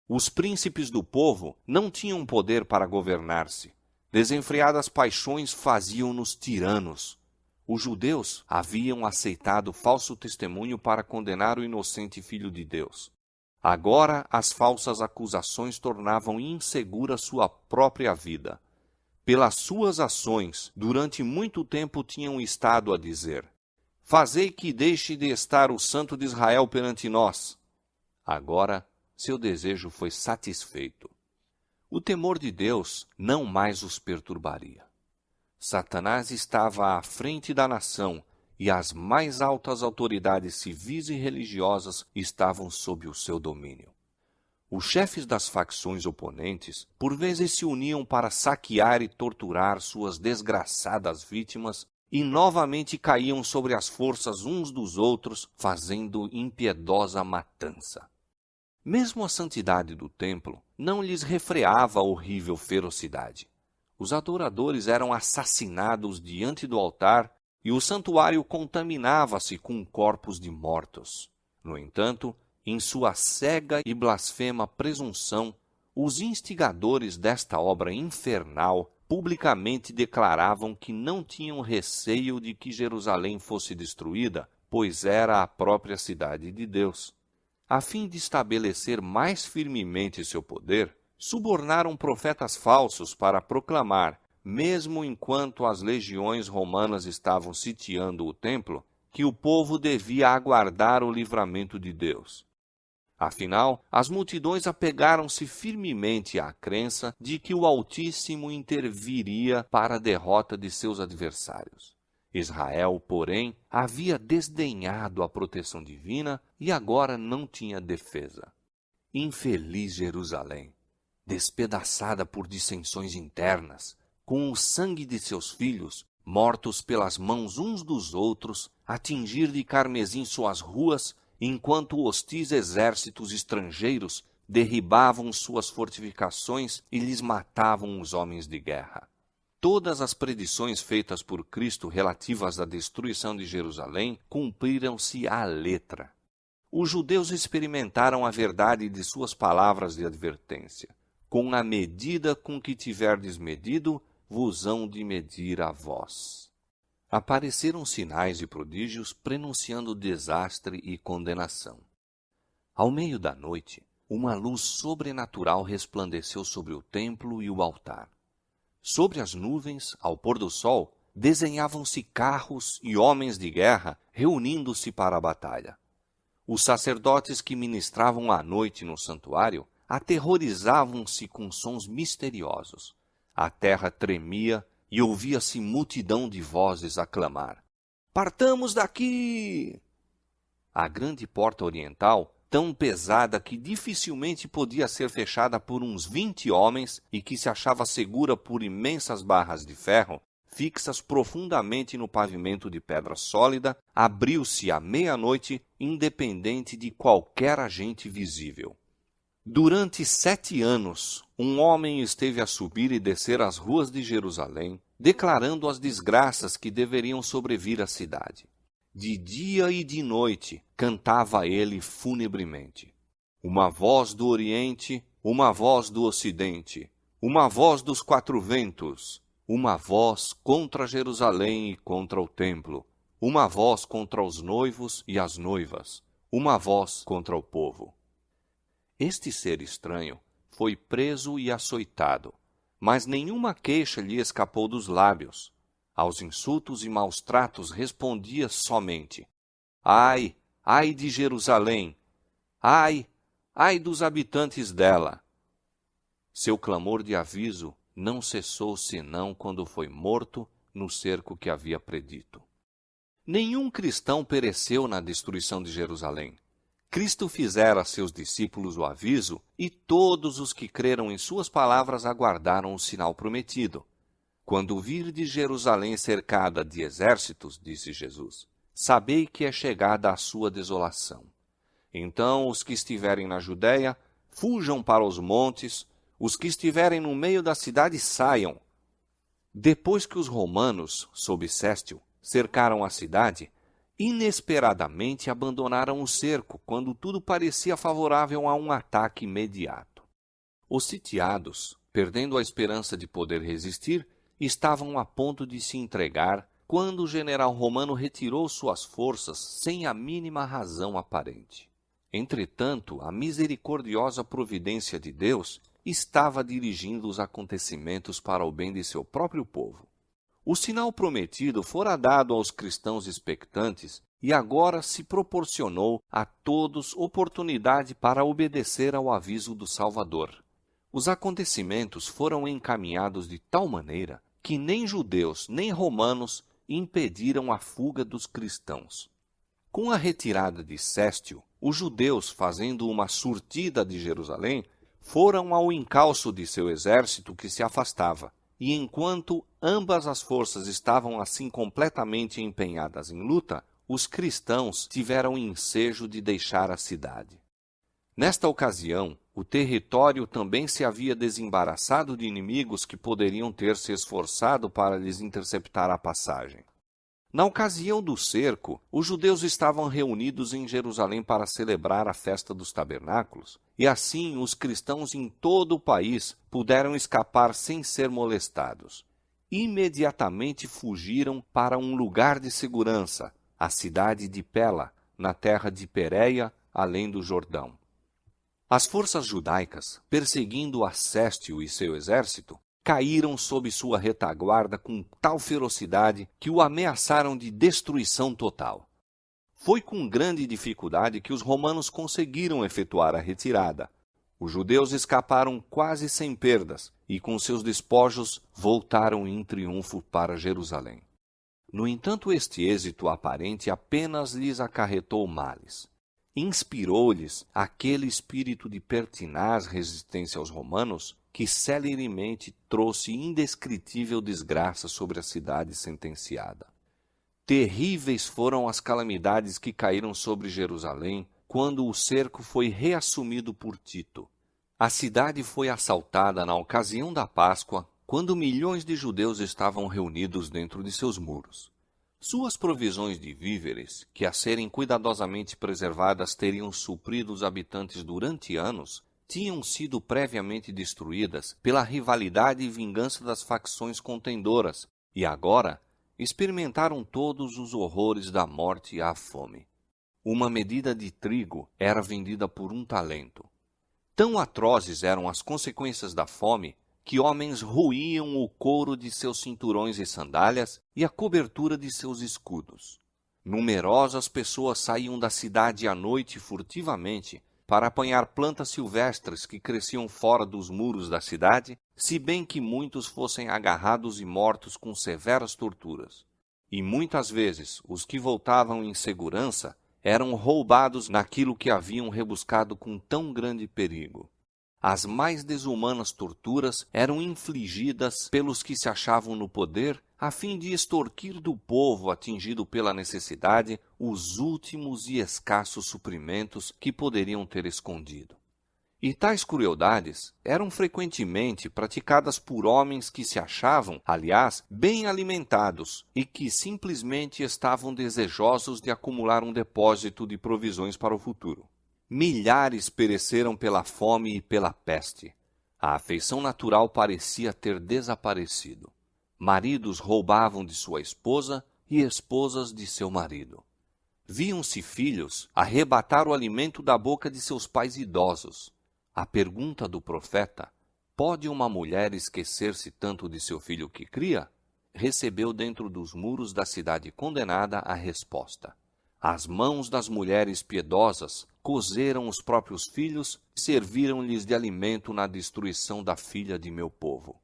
Os príncipes do povo não tinham poder para governar-se. Desenfreadas paixões faziam-nos tiranos. Os judeus haviam aceitado falso testemunho para condenar o inocente Filho de Deus. Agora as falsas acusações tornavam insegura sua própria vida. Pelas suas ações, durante muito tempo tinham estado a dizer: fazei que deixe de estar o Santo de Israel perante nós. Agora, seu desejo foi satisfeito. O temor de Deus não mais os perturbaria. Satanás estava à frente da nação e as mais altas autoridades civis e religiosas estavam sob o seu domínio. Os chefes das facções oponentes, por vezes, se uniam para saquear e torturar suas desgraçadas vítimas e novamente caíam sobre as forças uns dos outros, fazendo impiedosa matança. Mesmo a santidade do templo não lhes refreava a horrível ferocidade. Os adoradores eram assassinados diante do altar e o santuário contaminava-se com corpos de mortos. No entanto, em sua cega e blasfema presunção, os instigadores desta obra infernal publicamente declaravam que não tinham receio de que Jerusalém fosse destruída, pois era a própria cidade de Deus. A fim de estabelecer mais firmemente seu poder, subornaram profetas falsos para proclamar, mesmo enquanto as legiões romanas estavam sitiando o templo, que o povo devia aguardar o livramento de Deus. Afinal, as multidões apegaram-se firmemente à crença de que o Altíssimo interviria para a derrota de seus adversários. Israel, porém, havia desdenhado a proteção divina e agora não tinha defesa. Infeliz Jerusalém, despedaçada por dissensões internas, com o sangue de seus filhos, mortos pelas mãos uns dos outros, a tingir de carmesim suas ruas, enquanto hostis exércitos estrangeiros derribavam suas fortificações e lhes matavam os homens de guerra. Todas as predições feitas por Cristo relativas à destruição de Jerusalém cumpriram-se à letra. Os judeus experimentaram a verdade de suas palavras de advertência. Com a medida com que tiverdes medido, vos hão de medir a vós. Apareceram sinais e prodígios prenunciando desastre e condenação. Ao meio da noite, uma luz sobrenatural resplandeceu sobre o templo e o altar. Sobre as nuvens, ao pôr do sol, desenhavam-se carros e homens de guerra reunindo-se para a batalha. Os sacerdotes que ministravam à noite no santuário aterrorizavam-se com sons misteriosos. A terra tremia e ouvia-se multidão de vozes a clamar: "Partamos daqui!" A grande porta oriental, tão pesada que dificilmente podia ser fechada por uns 20 homens e que se achava segura por imensas barras de ferro, fixas profundamente no pavimento de pedra sólida, abriu-se à meia-noite, independente de qualquer agente visível. Durante 7 anos, um homem esteve a subir e descer as ruas de Jerusalém, declarando as desgraças que deveriam sobrevir à cidade. De dia e de noite cantava ele funebremente: "Uma voz do Oriente, uma voz do Ocidente, uma voz dos 4 ventos, uma voz contra Jerusalém e contra o templo, uma voz contra os noivos e as noivas, uma voz contra o povo." Este ser estranho foi preso e açoitado, mas nenhuma queixa lhe escapou dos lábios. Aos insultos e maus tratos respondia somente: "Ai, ai de Jerusalém! Ai, ai dos habitantes dela!" Seu clamor de aviso não cessou senão quando foi morto no cerco que havia predito. Nenhum cristão pereceu na destruição de Jerusalém. Cristo fizera a seus discípulos o aviso, e todos os que creram em suas palavras aguardaram o sinal prometido. "Quando virdes Jerusalém cercada de exércitos", disse Jesus, "sabei que é chegada a sua desolação. Então os que estiverem na Judéia, fujam para os montes, os que estiverem no meio da cidade saiam." Depois que os romanos, sob Sestio, cercaram a cidade, inesperadamente abandonaram o cerco quando tudo parecia favorável a um ataque imediato. Os sitiados, perdendo a esperança de poder resistir, estavam a ponto de se entregar quando o general romano retirou suas forças sem a mínima razão aparente. Entretanto, a misericordiosa providência de Deus estava dirigindo os acontecimentos para o bem de seu próprio povo. O sinal prometido fora dado aos cristãos expectantes e agora se proporcionou a todos oportunidade para obedecer ao aviso do Salvador. Os acontecimentos foram encaminhados de tal maneira que nem judeus nem romanos impediram a fuga dos cristãos. Com a retirada de Sestio, os judeus, fazendo uma surtida de Jerusalém, foram ao encalço de seu exército que se afastava. E enquanto ambas as forças estavam assim completamente empenhadas em luta, os cristãos tiveram ensejo de deixar a cidade. Nesta ocasião, o território também se havia desembaraçado de inimigos que poderiam ter se esforçado para lhes interceptar a passagem. Na ocasião do cerco, os judeus estavam reunidos em Jerusalém para celebrar a festa dos tabernáculos, e assim os cristãos em todo o país puderam escapar sem ser molestados. Imediatamente fugiram para um lugar de segurança, a cidade de Pela, na terra de Pérea, além do Jordão. As forças judaicas, perseguindo Acéstio e seu exército, caíram sob sua retaguarda com tal ferocidade que o ameaçaram de destruição total. Foi com grande dificuldade que os romanos conseguiram efetuar a retirada. Os judeus escaparam quase sem perdas e, com seus despojos, voltaram em triunfo para Jerusalém. No entanto, este êxito aparente apenas lhes acarretou males. Inspirou-lhes aquele espírito de pertinaz resistência aos romanos que celeremente trouxe indescritível desgraça sobre a cidade sentenciada. Terríveis foram as calamidades que caíram sobre Jerusalém quando o cerco foi reassumido por Tito. A cidade foi assaltada na ocasião da Páscoa, quando milhões de judeus estavam reunidos dentro de seus muros. Suas provisões de víveres, que a serem cuidadosamente preservadas teriam suprido os habitantes durante anos, tinham sido previamente destruídas pela rivalidade e vingança das facções contendoras, e agora experimentaram todos os horrores da morte e a fome. Uma medida de trigo era vendida por 1 talento. Tão atrozes eram as consequências da fome que homens roíam o couro de seus cinturões e sandálias e a cobertura de seus escudos. Numerosas pessoas saíam da cidade à noite furtivamente para apanhar plantas silvestres que cresciam fora dos muros da cidade, se bem que muitos fossem agarrados e mortos com severas torturas. E muitas vezes os que voltavam em segurança eram roubados naquilo que haviam rebuscado com tão grande perigo. As mais desumanas torturas eram infligidas pelos que se achavam no poder a fim de extorquir do povo atingido pela necessidade os últimos e escassos suprimentos que poderiam ter escondido. E tais crueldades eram frequentemente praticadas por homens que se achavam, aliás, bem alimentados e que simplesmente estavam desejosos de acumular um depósito de provisões para o futuro. Milhares pereceram pela fome e pela peste. A afeição natural parecia ter desaparecido. Maridos roubavam de sua esposa e esposas de seu marido. Viam-se filhos arrebatar o alimento da boca de seus pais idosos. A pergunta do profeta, pode uma mulher esquecer-se tanto de seu filho que cria? Recebeu dentro dos muros da cidade condenada a resposta. As mãos das mulheres piedosas cozeram os próprios filhos e serviram-lhes de alimento na destruição da filha de meu povo.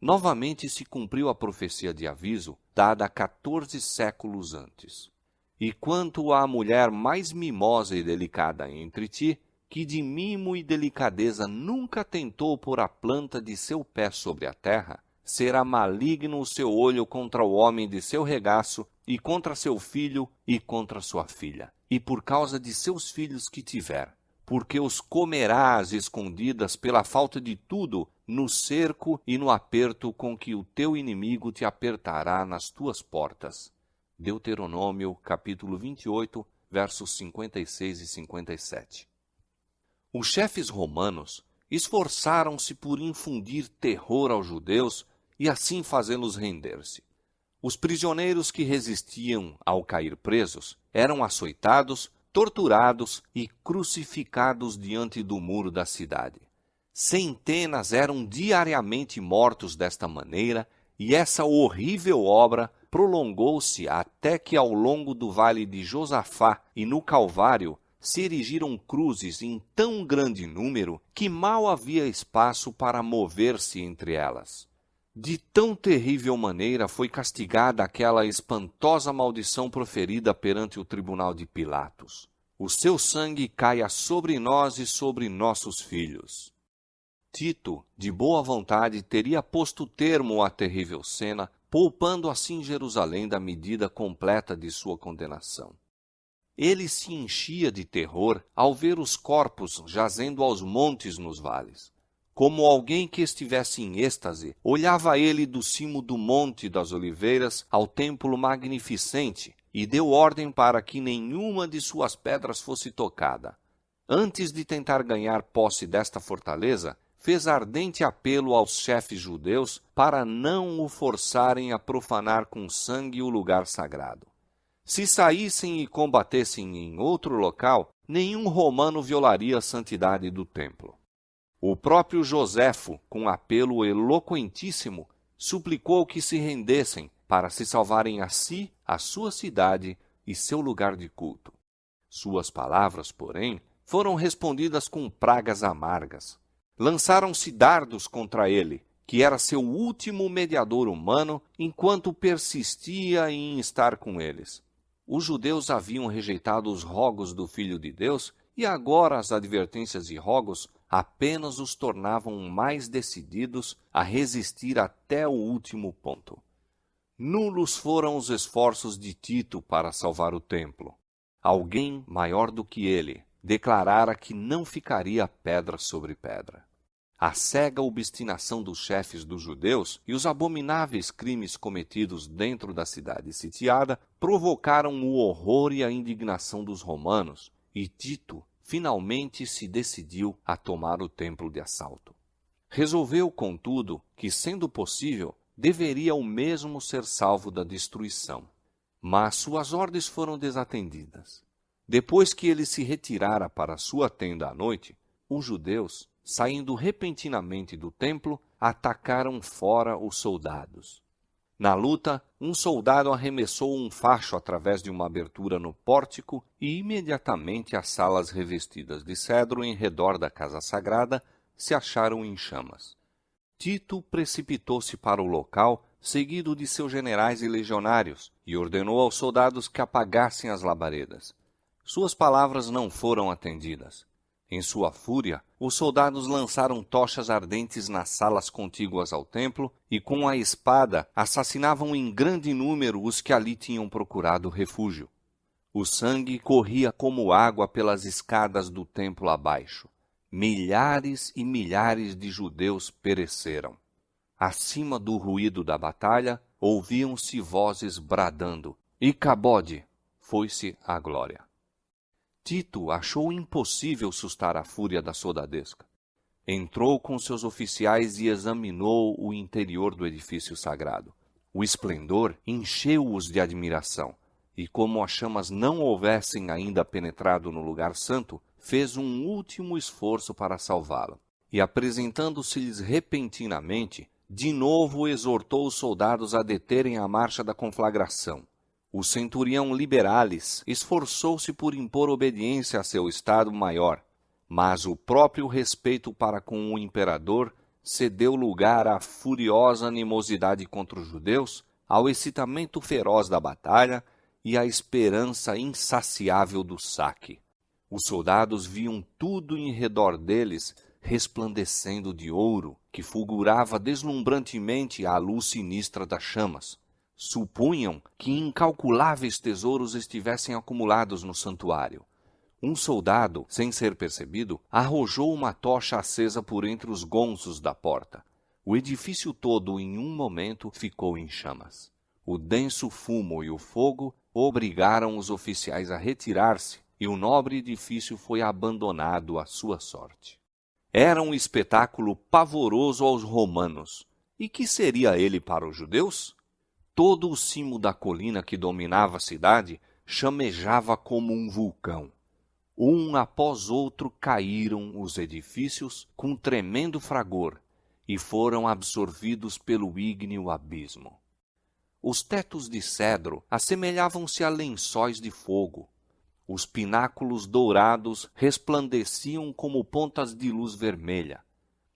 Novamente se cumpriu a profecia de aviso, dada 14 séculos antes. E quanto à mulher mais mimosa e delicada entre ti, que de mimo e delicadeza nunca tentou pôr a planta de seu pé sobre a terra, será maligno o seu olho contra o homem de seu regaço, e contra seu filho e contra sua filha, e por causa de seus filhos que tiver, porque os comerás escondidas pela falta de tudo, no cerco e no aperto com que o teu inimigo te apertará nas tuas portas. Deuteronômio, capítulo 28, versos 56 e 57. Os chefes romanos esforçaram-se por infundir terror aos judeus e assim fazê-los render-se. Os prisioneiros que resistiam ao cair presos eram açoitados, torturados e crucificados diante do muro da cidade. Centenas eram diariamente mortos desta maneira, e essa horrível obra prolongou-se até que ao longo do vale de Josafá e no Calvário se erigiram cruzes em tão grande número que mal havia espaço para mover-se entre elas. De tão terrível maneira foi castigada aquela espantosa maldição proferida perante o tribunal de Pilatos. O seu sangue caia sobre nós e sobre nossos filhos. Tito, de boa vontade, teria posto termo à terrível cena, poupando assim Jerusalém da medida completa de sua condenação. Ele se enchia de terror ao ver os corpos jazendo aos montes nos vales. Como alguém que estivesse em êxtase, olhava ele do cimo do Monte das Oliveiras ao templo magnificente e deu ordem para que nenhuma de suas pedras fosse tocada. Antes de tentar ganhar posse desta fortaleza, fez ardente apelo aos chefes judeus para não o forçarem a profanar com sangue o lugar sagrado. Se saíssem e combatessem em outro local, nenhum romano violaria a santidade do templo. O próprio Joséfo, com apelo eloquentíssimo, suplicou que se rendessem para se salvarem a si, a sua cidade e seu lugar de culto. Suas palavras, porém, foram respondidas com pragas amargas. Lançaram-se dardos contra ele, que era seu último mediador humano, enquanto persistia em estar com eles. Os judeus haviam rejeitado os rogos do Filho de Deus, e agora as advertências e rogos apenas os tornavam mais decididos a resistir até o último ponto. Nulos foram os esforços de Tito para salvar o templo. Alguém maior do que ele declarara que não ficaria pedra sobre pedra. A cega obstinação dos chefes dos judeus e os abomináveis crimes cometidos dentro da cidade sitiada provocaram o horror e a indignação dos romanos, e Tito finalmente se decidiu a tomar o templo de assalto. Resolveu, contudo, que, sendo possível, deveria o mesmo ser salvo da destruição. Mas suas ordens foram desatendidas. Depois que ele se retirara para sua tenda à noite, os judeus, saindo repentinamente do templo, atacaram fora os soldados. Na luta, um soldado arremessou um facho através de uma abertura no pórtico e imediatamente as salas revestidas de cedro em redor da casa sagrada se acharam em chamas. Tito precipitou-se para o local, seguido de seus generais e legionários, e ordenou aos soldados que apagassem as labaredas. Suas palavras não foram atendidas. Em sua fúria, os soldados lançaram tochas ardentes nas salas contíguas ao templo e, com a espada, assassinavam em grande número os que ali tinham procurado refúgio. O sangue corria como água pelas escadas do templo abaixo. Milhares e milhares de judeus pereceram. Acima do ruído da batalha, ouviam-se vozes bradando: Icabode, foi-se a glória. Tito achou impossível sustar a fúria da soldadesca. Entrou com seus oficiais e examinou o interior do edifício sagrado. O esplendor encheu-os de admiração, e como as chamas não houvessem ainda penetrado no lugar santo, fez um último esforço para salvá-lo. E, apresentando-se-lhes repentinamente, de novo exortou os soldados a deterem a marcha da conflagração. O centurião Liberalis esforçou-se por impor obediência a seu estado-maior, mas o próprio respeito para com o imperador cedeu lugar à furiosa animosidade contra os judeus, ao excitamento feroz da batalha e à esperança insaciável do saque. Os soldados viam tudo em redor deles resplandecendo de ouro, que fulgurava deslumbrantemente à luz sinistra das chamas. Supunham que incalculáveis tesouros estivessem acumulados no santuário. Um soldado, sem ser percebido, arrojou uma tocha acesa por entre os gonzos da porta. O edifício todo, em um momento, ficou em chamas. O denso fumo e o fogo obrigaram os oficiais a retirar-se, e o nobre edifício foi abandonado à sua sorte. Era um espetáculo pavoroso aos romanos. E que seria ele para os judeus? Todo o cimo da colina que dominava a cidade chamejava como um vulcão. Um após outro caíram os edifícios com tremendo fragor e foram absorvidos pelo ígneo abismo. Os tetos de cedro assemelhavam-se a lençóis de fogo. Os pináculos dourados resplandeciam como pontas de luz vermelha.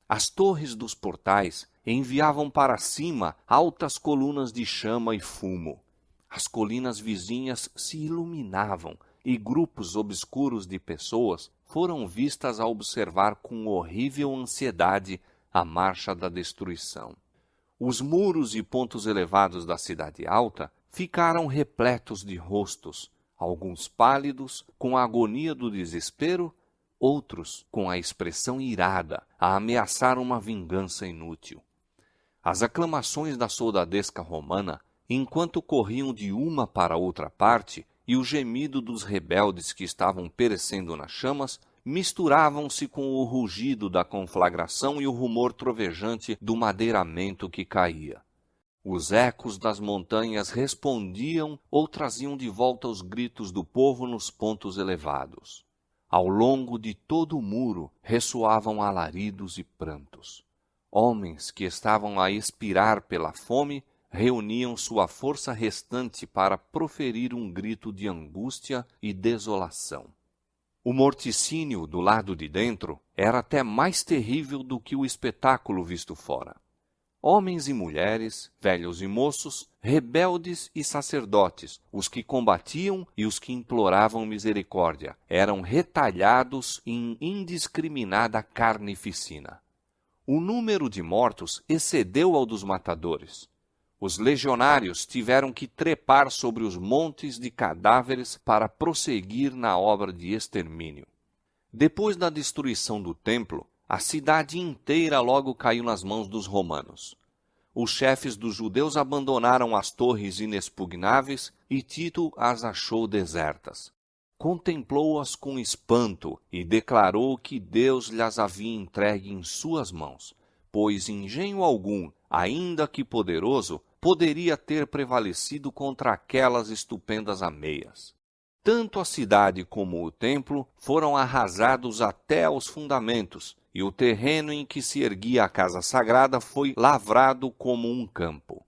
As torres dos portais enviavam para cima altas colunas de chama e fumo. As colinas vizinhas se iluminavam e grupos obscuros de pessoas foram vistas a observar com horrível ansiedade a marcha da destruição. Os muros e pontos elevados da cidade alta ficaram repletos de rostos, alguns pálidos, com a agonia do desespero, outros com a expressão irada, a ameaçar uma vingança inútil. As aclamações da soldadesca romana, enquanto corriam de uma para outra parte, e o gemido dos rebeldes que estavam perecendo nas chamas, misturavam-se com o rugido da conflagração e o rumor trovejante do madeiramento que caía. Os ecos das montanhas respondiam ou traziam de volta os gritos do povo nos pontos elevados. Ao longo de todo o muro ressoavam alaridos e prantos. Homens que estavam a expirar pela fome reuniam sua força restante para proferir um grito de angústia e desolação. O morticínio do lado de dentro era até mais terrível do que o espetáculo visto fora. Homens e mulheres, velhos e moços, rebeldes e sacerdotes, os que combatiam e os que imploravam misericórdia, eram retalhados em indiscriminada carnificina. O número de mortos excedeu ao dos matadores. Os legionários tiveram que trepar sobre os montes de cadáveres para prosseguir na obra de extermínio. Depois da destruição do templo, a cidade inteira logo caiu nas mãos dos romanos. Os chefes dos judeus abandonaram as torres inexpugnáveis e Tito as achou desertas. Contemplou-as com espanto e declarou que Deus lhes havia entregue em suas mãos, pois engenho algum, ainda que poderoso, poderia ter prevalecido contra aquelas estupendas ameias. Tanto a cidade como o templo foram arrasados até aos fundamentos, e o terreno em que se erguia a casa sagrada foi lavrado como um campo.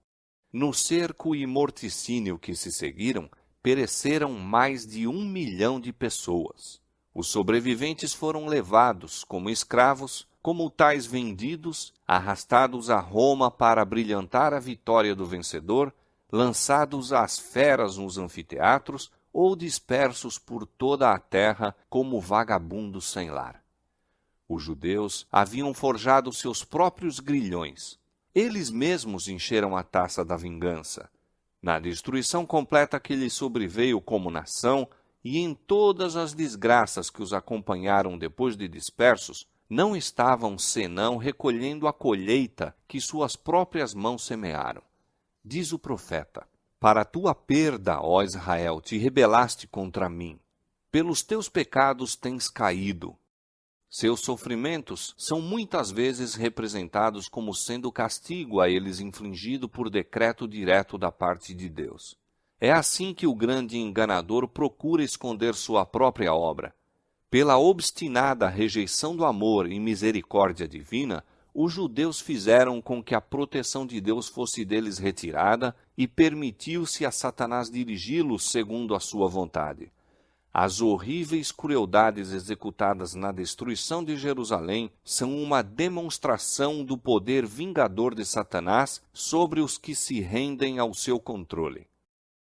No cerco e morticínio que se seguiram, pereceram mais de 1 milhão de pessoas. Os sobreviventes foram levados como escravos, como tais vendidos, arrastados a Roma para brilhantar a vitória do vencedor, lançados às feras nos anfiteatros ou dispersos por toda a terra como vagabundos sem lar. Os judeus haviam forjado seus próprios grilhões. Eles mesmos encheram a taça da vingança. Na destruição completa que lhes sobreveio como nação e em todas as desgraças que os acompanharam depois de dispersos, não estavam senão recolhendo a colheita que suas próprias mãos semearam. Diz o profeta: para tua perda, ó Israel, te rebelaste contra mim. Pelos teus pecados tens caído. Seus sofrimentos são muitas vezes representados como sendo castigo a eles infligido por decreto direto da parte de Deus. É assim que o grande enganador procura esconder sua própria obra. Pela obstinada rejeição do amor e misericórdia divina, os judeus fizeram com que a proteção de Deus fosse deles retirada e permitiu-se a Satanás dirigi-los segundo a sua vontade. As horríveis crueldades executadas na destruição de Jerusalém são uma demonstração do poder vingador de Satanás sobre os que se rendem ao seu controle.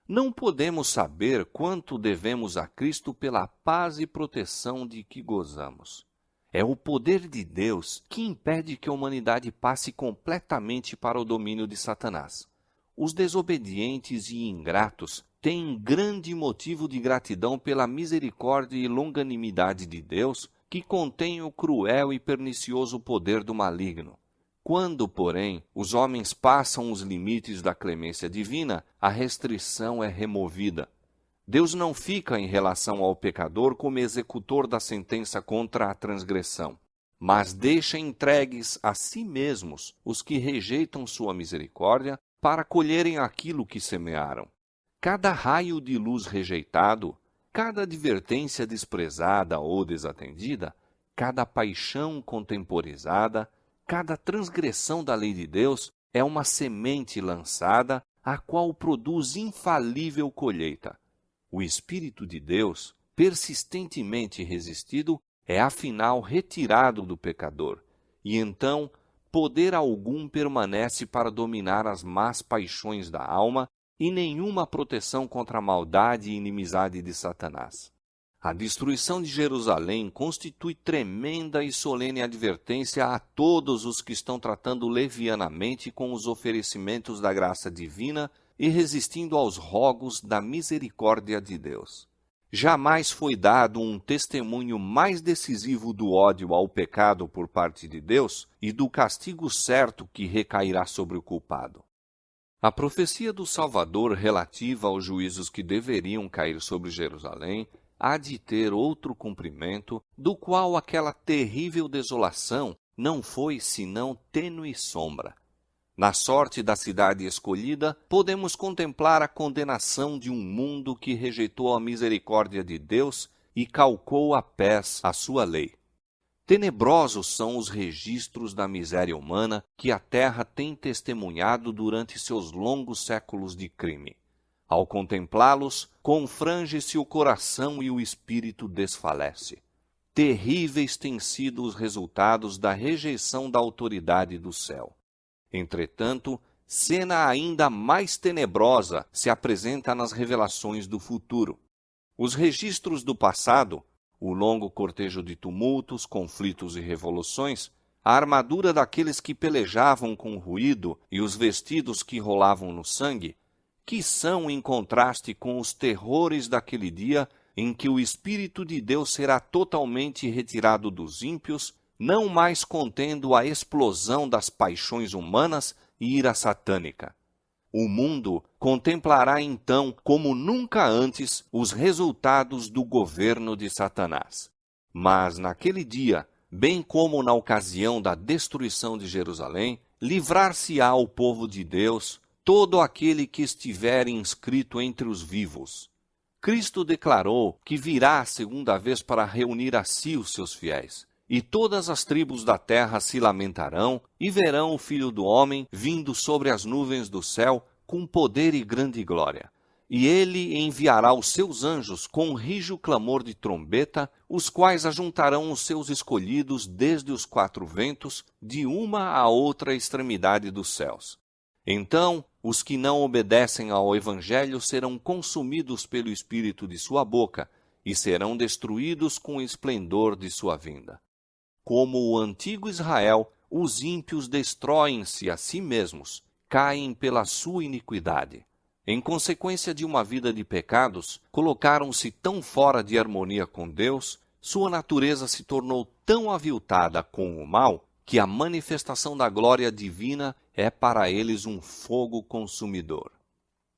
Não podemos saber quanto devemos a Cristo pela paz e proteção de que gozamos. É o poder de Deus que impede que a humanidade passe completamente para o domínio de Satanás. Os desobedientes e ingratos têm grande motivo de gratidão pela misericórdia e longanimidade de Deus, que contém o cruel e pernicioso poder do maligno. Quando, porém, os homens passam os limites da clemência divina, a restrição é removida. Deus não fica em relação ao pecador como executor da sentença contra a transgressão, mas deixa entregues a si mesmos os que rejeitam sua misericórdia para colherem aquilo que semearam. Cada raio de luz rejeitado, cada advertência desprezada ou desatendida, cada paixão contemporizada, cada transgressão da lei de Deus é uma semente lançada, a qual produz infalível colheita. O Espírito de Deus, persistentemente resistido, é afinal retirado do pecador, e então poder algum permanece para dominar as más paixões da alma e nenhuma proteção contra a maldade e inimizade de Satanás. A destruição de Jerusalém constitui tremenda e solene advertência a todos os que estão tratando levianamente com os oferecimentos da graça divina e resistindo aos rogos da misericórdia de Deus. Jamais foi dado um testemunho mais decisivo do ódio ao pecado por parte de Deus e do castigo certo que recairá sobre o culpado. A profecia do Salvador relativa aos juízos que deveriam cair sobre Jerusalém há de ter outro cumprimento, do qual aquela terrível desolação não foi senão tênue sombra. Na sorte da cidade escolhida, podemos contemplar a condenação de um mundo que rejeitou a misericórdia de Deus e calcou a pés a sua lei. Tenebrosos são os registros da miséria humana que a terra tem testemunhado durante seus longos séculos de crime. Ao contemplá-los, confrange-se o coração e o espírito desfalece. Terríveis têm sido os resultados da rejeição da autoridade do céu. Entretanto, cena ainda mais tenebrosa se apresenta nas revelações do futuro. Os registros do passado, o longo cortejo de tumultos, conflitos e revoluções, a armadura daqueles que pelejavam com ruído e os vestidos que rolavam no sangue, que são em contraste com os terrores daquele dia em que o Espírito de Deus será totalmente retirado dos ímpios, não mais contendo a explosão das paixões humanas e ira satânica. O mundo contemplará então, como nunca antes, os resultados do governo de Satanás. Mas naquele dia, bem como na ocasião da destruição de Jerusalém, livrar-se-á o povo de Deus, todo aquele que estiver inscrito entre os vivos. Cristo declarou que virá a segunda vez para reunir a si os seus fiéis. E todas as tribos da terra se lamentarão, e verão o Filho do Homem vindo sobre as nuvens do céu, com poder e grande glória. E ele enviará os seus anjos com um rijo clamor de trombeta, os quais ajuntarão os seus escolhidos desde os quatro ventos, de uma a outra extremidade dos céus. Então, os que não obedecem ao Evangelho serão consumidos pelo Espírito de sua boca, e serão destruídos com o esplendor de sua vinda. Como o antigo Israel, os ímpios destroem-se a si mesmos, caem pela sua iniquidade. Em consequência de uma vida de pecados, colocaram-se tão fora de harmonia com Deus, sua natureza se tornou tão aviltada com o mal, que a manifestação da glória divina é para eles um fogo consumidor.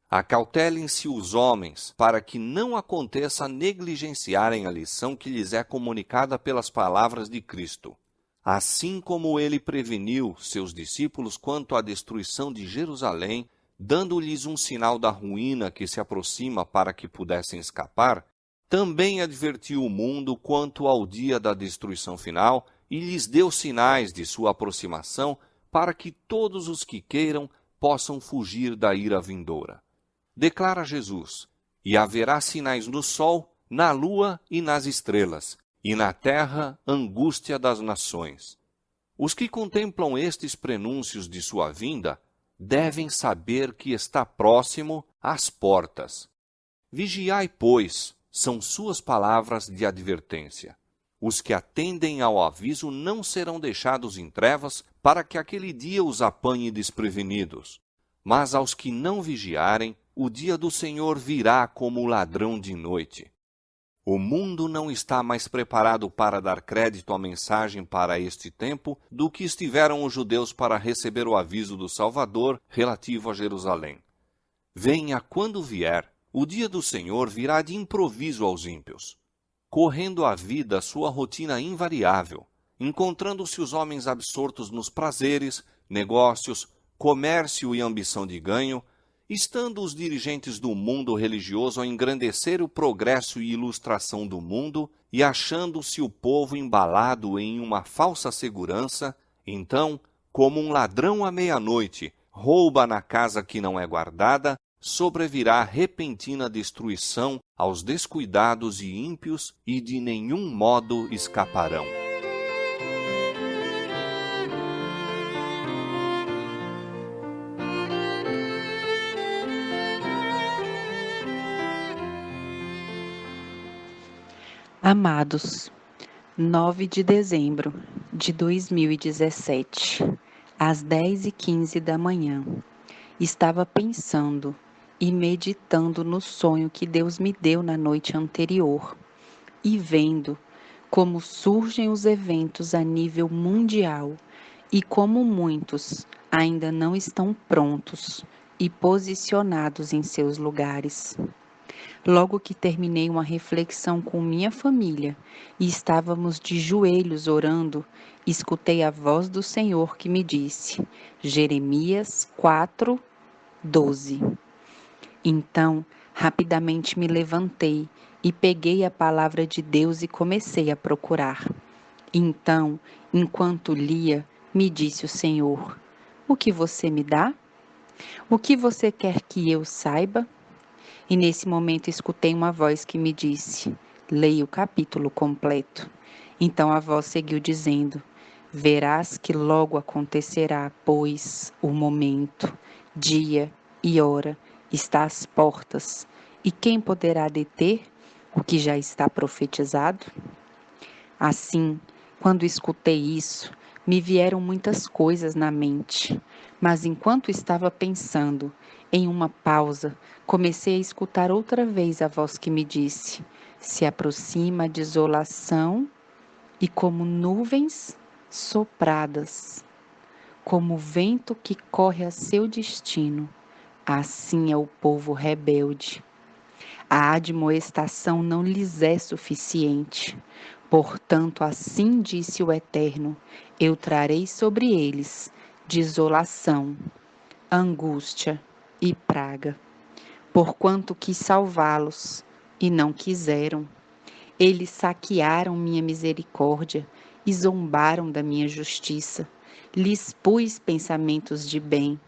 Acautelem-se os homens, para que não aconteça negligenciarem a lição que lhes é comunicada pelas palavras de Cristo. Assim como ele preveniu seus discípulos quanto à destruição de Jerusalém, dando-lhes um sinal da ruína que se aproxima para que pudessem escapar, também advertiu o mundo quanto ao dia da destruição final e lhes deu sinais de sua aproximação para que todos os que queiram possam fugir da ira vindoura. Declara Jesus: e haverá sinais no sol, na lua e nas estrelas, e na terra angústia das nações. Os que contemplam estes prenúncios de sua vinda devem saber que está próximo às portas. Vigiai, pois, são suas palavras de advertência. Os que atendem ao aviso não serão deixados em trevas para que aquele dia os apanhe desprevenidos. Mas aos que não vigiarem, o dia do Senhor virá como ladrão de noite. O mundo não está mais preparado para dar crédito à mensagem para este tempo do que estiveram os judeus para receber o aviso do Salvador relativo a Jerusalém. Venha quando vier, o dia do Senhor virá de improviso aos ímpios. Correndo a vida sua rotina invariável, encontrando-se os homens absortos nos prazeres, negócios, comércio e ambição de ganho, estando os dirigentes do mundo religioso a engrandecer o progresso e ilustração do mundo e achando-se o povo embalado em uma falsa segurança, então, como um ladrão à meia-noite, rouba na casa que não é guardada, sobrevirá repentina destruição aos descuidados e ímpios e de nenhum modo escaparão. Amados, 9 de dezembro de 2017, às 10h15 da manhã, estava pensando e meditando no sonho que Deus me deu na noite anterior, e vendo como surgem os eventos a nível mundial e como muitos ainda não estão prontos e posicionados em seus lugares. Logo que terminei uma reflexão com minha família e estávamos de joelhos orando, escutei a voz do Senhor que me disse, Jeremias 4:12. Então, rapidamente me levantei e peguei a palavra de Deus e comecei a procurar. Então, enquanto lia, me disse o Senhor: O que você me dá? O que você quer que eu saiba? E nesse momento escutei uma voz que me disse: Leia o capítulo completo. Então a voz seguiu dizendo: Verás que logo acontecerá, pois o momento, dia e hora está às portas, e quem poderá deter o que já está profetizado? Assim, quando escutei isso, me vieram muitas coisas na mente, mas enquanto estava pensando, em uma pausa, comecei a escutar outra vez a voz que me disse: Se aproxima a desolação e como nuvens sopradas, como o vento que corre a seu destino, assim é o povo rebelde. A admoestação não lhes é suficiente. Portanto, assim disse o Eterno: Eu trarei sobre eles desolação, angústia e praga. Porquanto quis salvá-los e não quiseram. Eles saquearam minha misericórdia e zombaram da minha justiça. Lhes pus pensamentos de bem,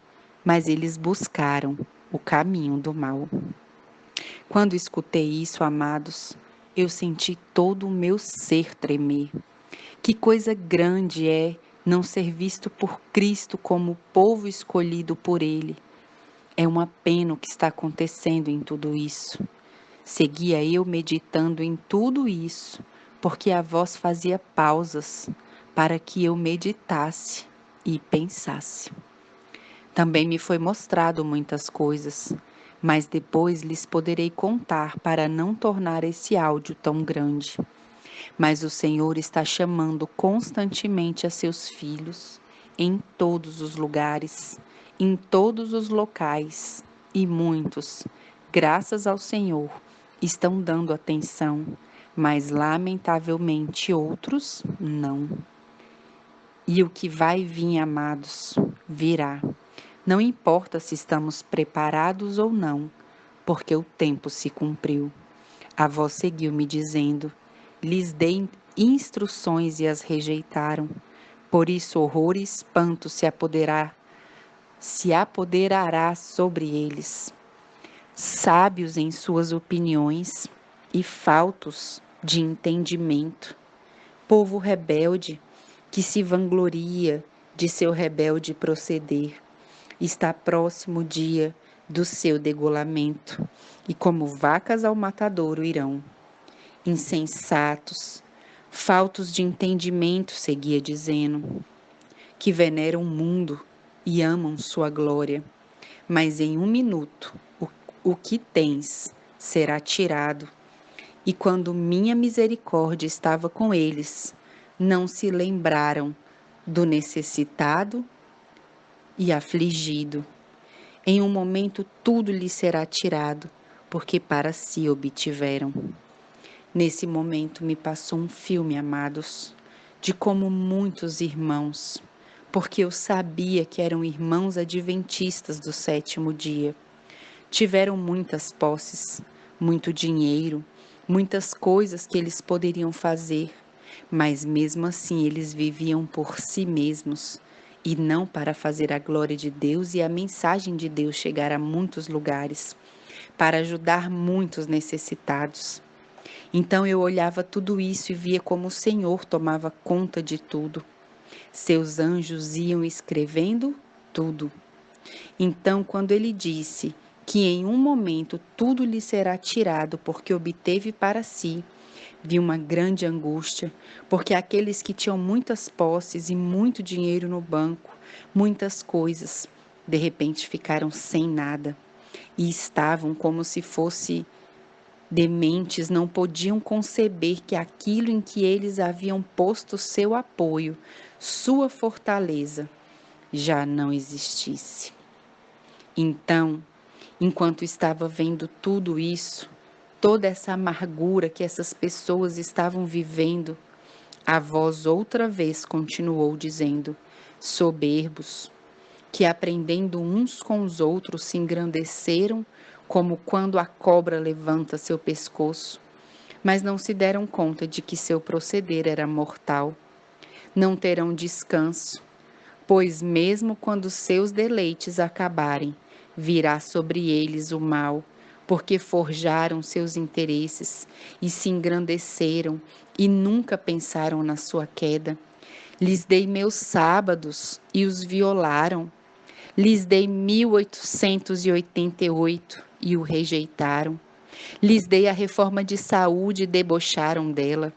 mas eles buscaram o caminho do mal. Quando escutei isso, amados, eu senti todo o meu ser tremer. Que coisa grande é não ser visto por Cristo como povo escolhido por Ele. É uma pena o que está acontecendo em tudo isso. Seguia eu meditando em tudo isso, porque a voz fazia pausas para que eu meditasse e pensasse. Também me foi mostrado muitas coisas, mas depois lhes poderei contar para não tornar esse áudio tão grande. Mas o Senhor está chamando constantemente a seus filhos em todos os lugares, em todos os locais, e muitos, graças ao Senhor, estão dando atenção, mas lamentavelmente outros não. E o que vai vir, amados, virá. Não importa se estamos preparados ou não, porque o tempo se cumpriu. A voz seguiu me dizendo: lhes dei instruções e as rejeitaram. Por isso horror e espanto se apoderará sobre eles. Sábios em suas opiniões e faltos de entendimento. Povo rebelde que se vangloria de seu rebelde proceder. Está próximo o dia do seu degolamento, e como vacas ao matadouro irão. Insensatos, faltos de entendimento, seguia dizendo, que veneram o mundo e amam sua glória. Mas em um minuto o que tens será tirado. E quando minha misericórdia estava com eles, não se lembraram do necessitado e afligido. Em um momento tudo lhe será tirado, porque para si obtiveram. Nesse momento me passou um filme, amados, de como muitos irmãos, porque eu sabia que eram irmãos adventistas do sétimo dia, tiveram muitas posses, muito dinheiro, muitas coisas que eles poderiam fazer, mas mesmo assim eles viviam por si mesmos e não para fazer a glória de Deus e a mensagem de Deus chegar a muitos lugares, para ajudar muitos necessitados. Então eu olhava tudo isso e via como o Senhor tomava conta de tudo. Seus anjos iam escrevendo tudo. Então, quando ele disse que em um momento tudo lhe será tirado porque obteve para si, vi uma grande angústia, porque aqueles que tinham muitas posses e muito dinheiro no banco, muitas coisas, de repente ficaram sem nada. e estavam como se fosse dementes, não podiam conceber que aquilo em que eles haviam posto seu apoio, sua fortaleza, já não existisse. Então, enquanto estava vendo tudo isso, toda essa amargura que essas pessoas estavam vivendo, a voz outra vez continuou dizendo: soberbos, que aprendendo uns com os outros se engrandeceram, como quando a cobra levanta seu pescoço, mas não se deram conta de que seu proceder era mortal. Não terão descanso, pois mesmo quando seus deleites acabarem, virá sobre eles o mal, porque forjaram seus interesses e se engrandeceram e nunca pensaram na sua queda. Lhes dei meus sábados e os violaram. Lhes dei 1888 e o rejeitaram. Lhes dei a reforma de saúde e debocharam dela.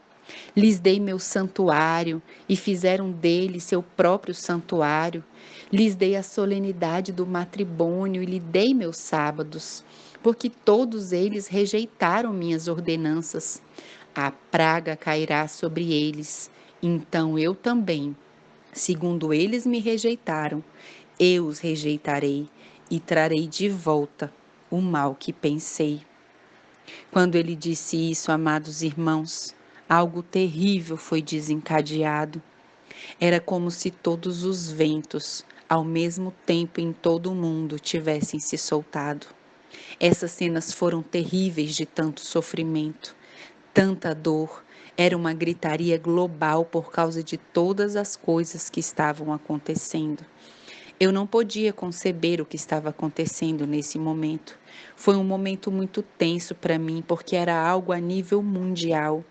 Lhes dei meu santuário e fizeram dele seu próprio santuário. Lhes dei a solenidade do matrimônio e lhe dei meus sábados, porque todos eles rejeitaram minhas ordenanças. A praga cairá sobre eles, então eu também, segundo eles me rejeitaram, eu os rejeitarei e trarei de volta o mal que pensei. Quando ele disse isso, amados irmãos, algo terrível foi desencadeado. Era como se todos os ventos, ao mesmo tempo em todo o mundo, tivessem se soltado. Essas cenas foram terríveis de tanto sofrimento, tanta dor. Era uma gritaria global por causa de todas as coisas que estavam acontecendo. Eu não podia conceber o que estava acontecendo nesse momento. Foi um momento muito tenso para mim, porque era algo a nível mundial.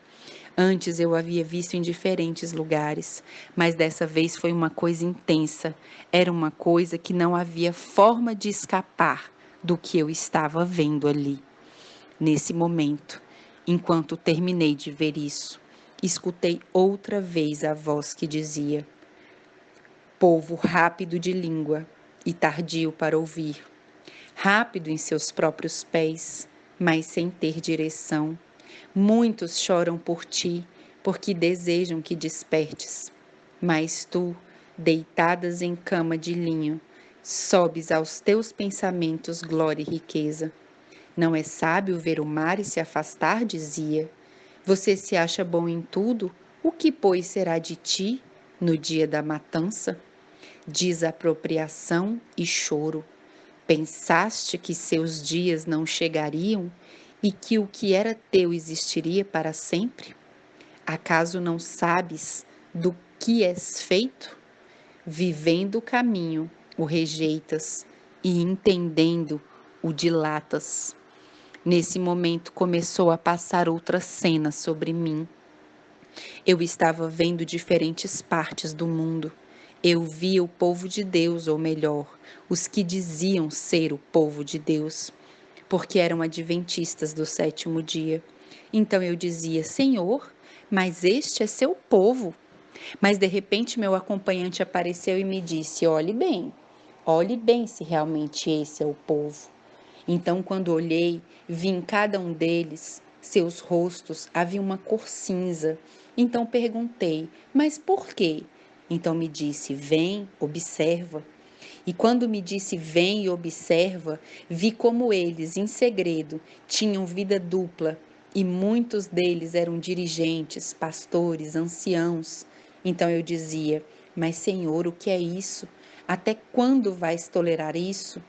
Antes eu havia visto em diferentes lugares, mas dessa vez foi uma coisa intensa. Era uma coisa que não havia forma de escapar do que eu estava vendo ali. Nesse momento, enquanto terminei de ver isso, escutei outra vez a voz que dizia: povo rápido de língua e tardio para ouvir, rápido em seus próprios pés, mas sem ter direção. Muitos choram por ti, porque desejam que despertes. Mas tu, deitadas em cama de linho, sobes aos teus pensamentos glória e riqueza. Não é sábio ver o mar e se afastar, dizia. Você se acha bom em tudo? O que, pois, será de ti no dia da matança? Desapropriação e choro. Pensaste que seus dias não chegariam e que o que era teu existiria para sempre? Acaso não sabes do que és feito? Vivendo o caminho, o rejeitas e entendendo, o dilatas. Nesse momento começou a passar outra cena sobre mim. Eu estava vendo diferentes partes do mundo. Eu via o povo de Deus, ou melhor, os que diziam ser o povo de Deus, porque eram adventistas do sétimo dia. Então eu dizia: Senhor, mas este é seu povo. Mas de repente meu acompanhante apareceu e me disse: olhe bem se realmente esse é o povo. Então, quando olhei, vi em cada um deles, seus rostos, havia uma cor cinza. Então perguntei: mas por quê? Então me disse: vem, observa. E quando me disse: vem e observa, vi como eles, em segredo, tinham vida dupla, e muitos deles eram dirigentes, pastores, anciãos. Então eu dizia: mas Senhor, o que é isso? Até quando vais tolerar isso?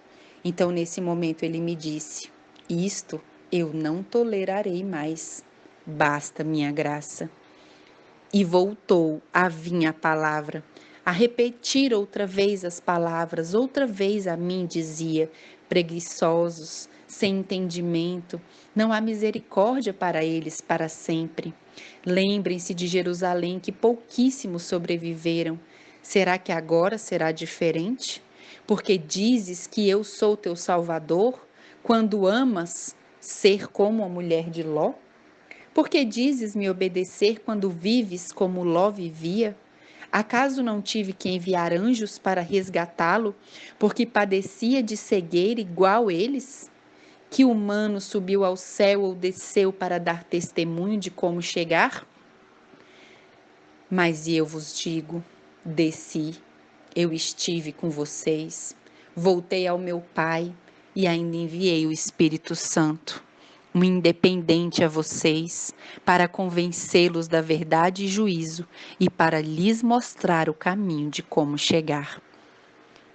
Então nesse momento ele me disse: isto eu não tolerarei mais. Basta minha graça. E voltou a vir a palavra, a repetir outra vez as palavras, outra vez a mim dizia: preguiçosos, sem entendimento, não há misericórdia para eles para sempre. Lembrem-se de Jerusalém, que pouquíssimos sobreviveram. Será que agora será diferente? Porque dizes que eu sou teu Salvador, quando amas ser como a mulher de Ló? Porque dizes me obedecer quando vives como Ló vivia? Acaso não tive que enviar anjos para resgatá-lo, porque padecia de cegueira igual eles? Que humano subiu ao céu ou desceu para dar testemunho de como chegar? Mas eu vos digo, desci, eu estive com vocês, voltei ao meu Pai e ainda enviei o Espírito Santo, um independente a vocês, para convencê-los da verdade e juízo e para lhes mostrar o caminho de como chegar.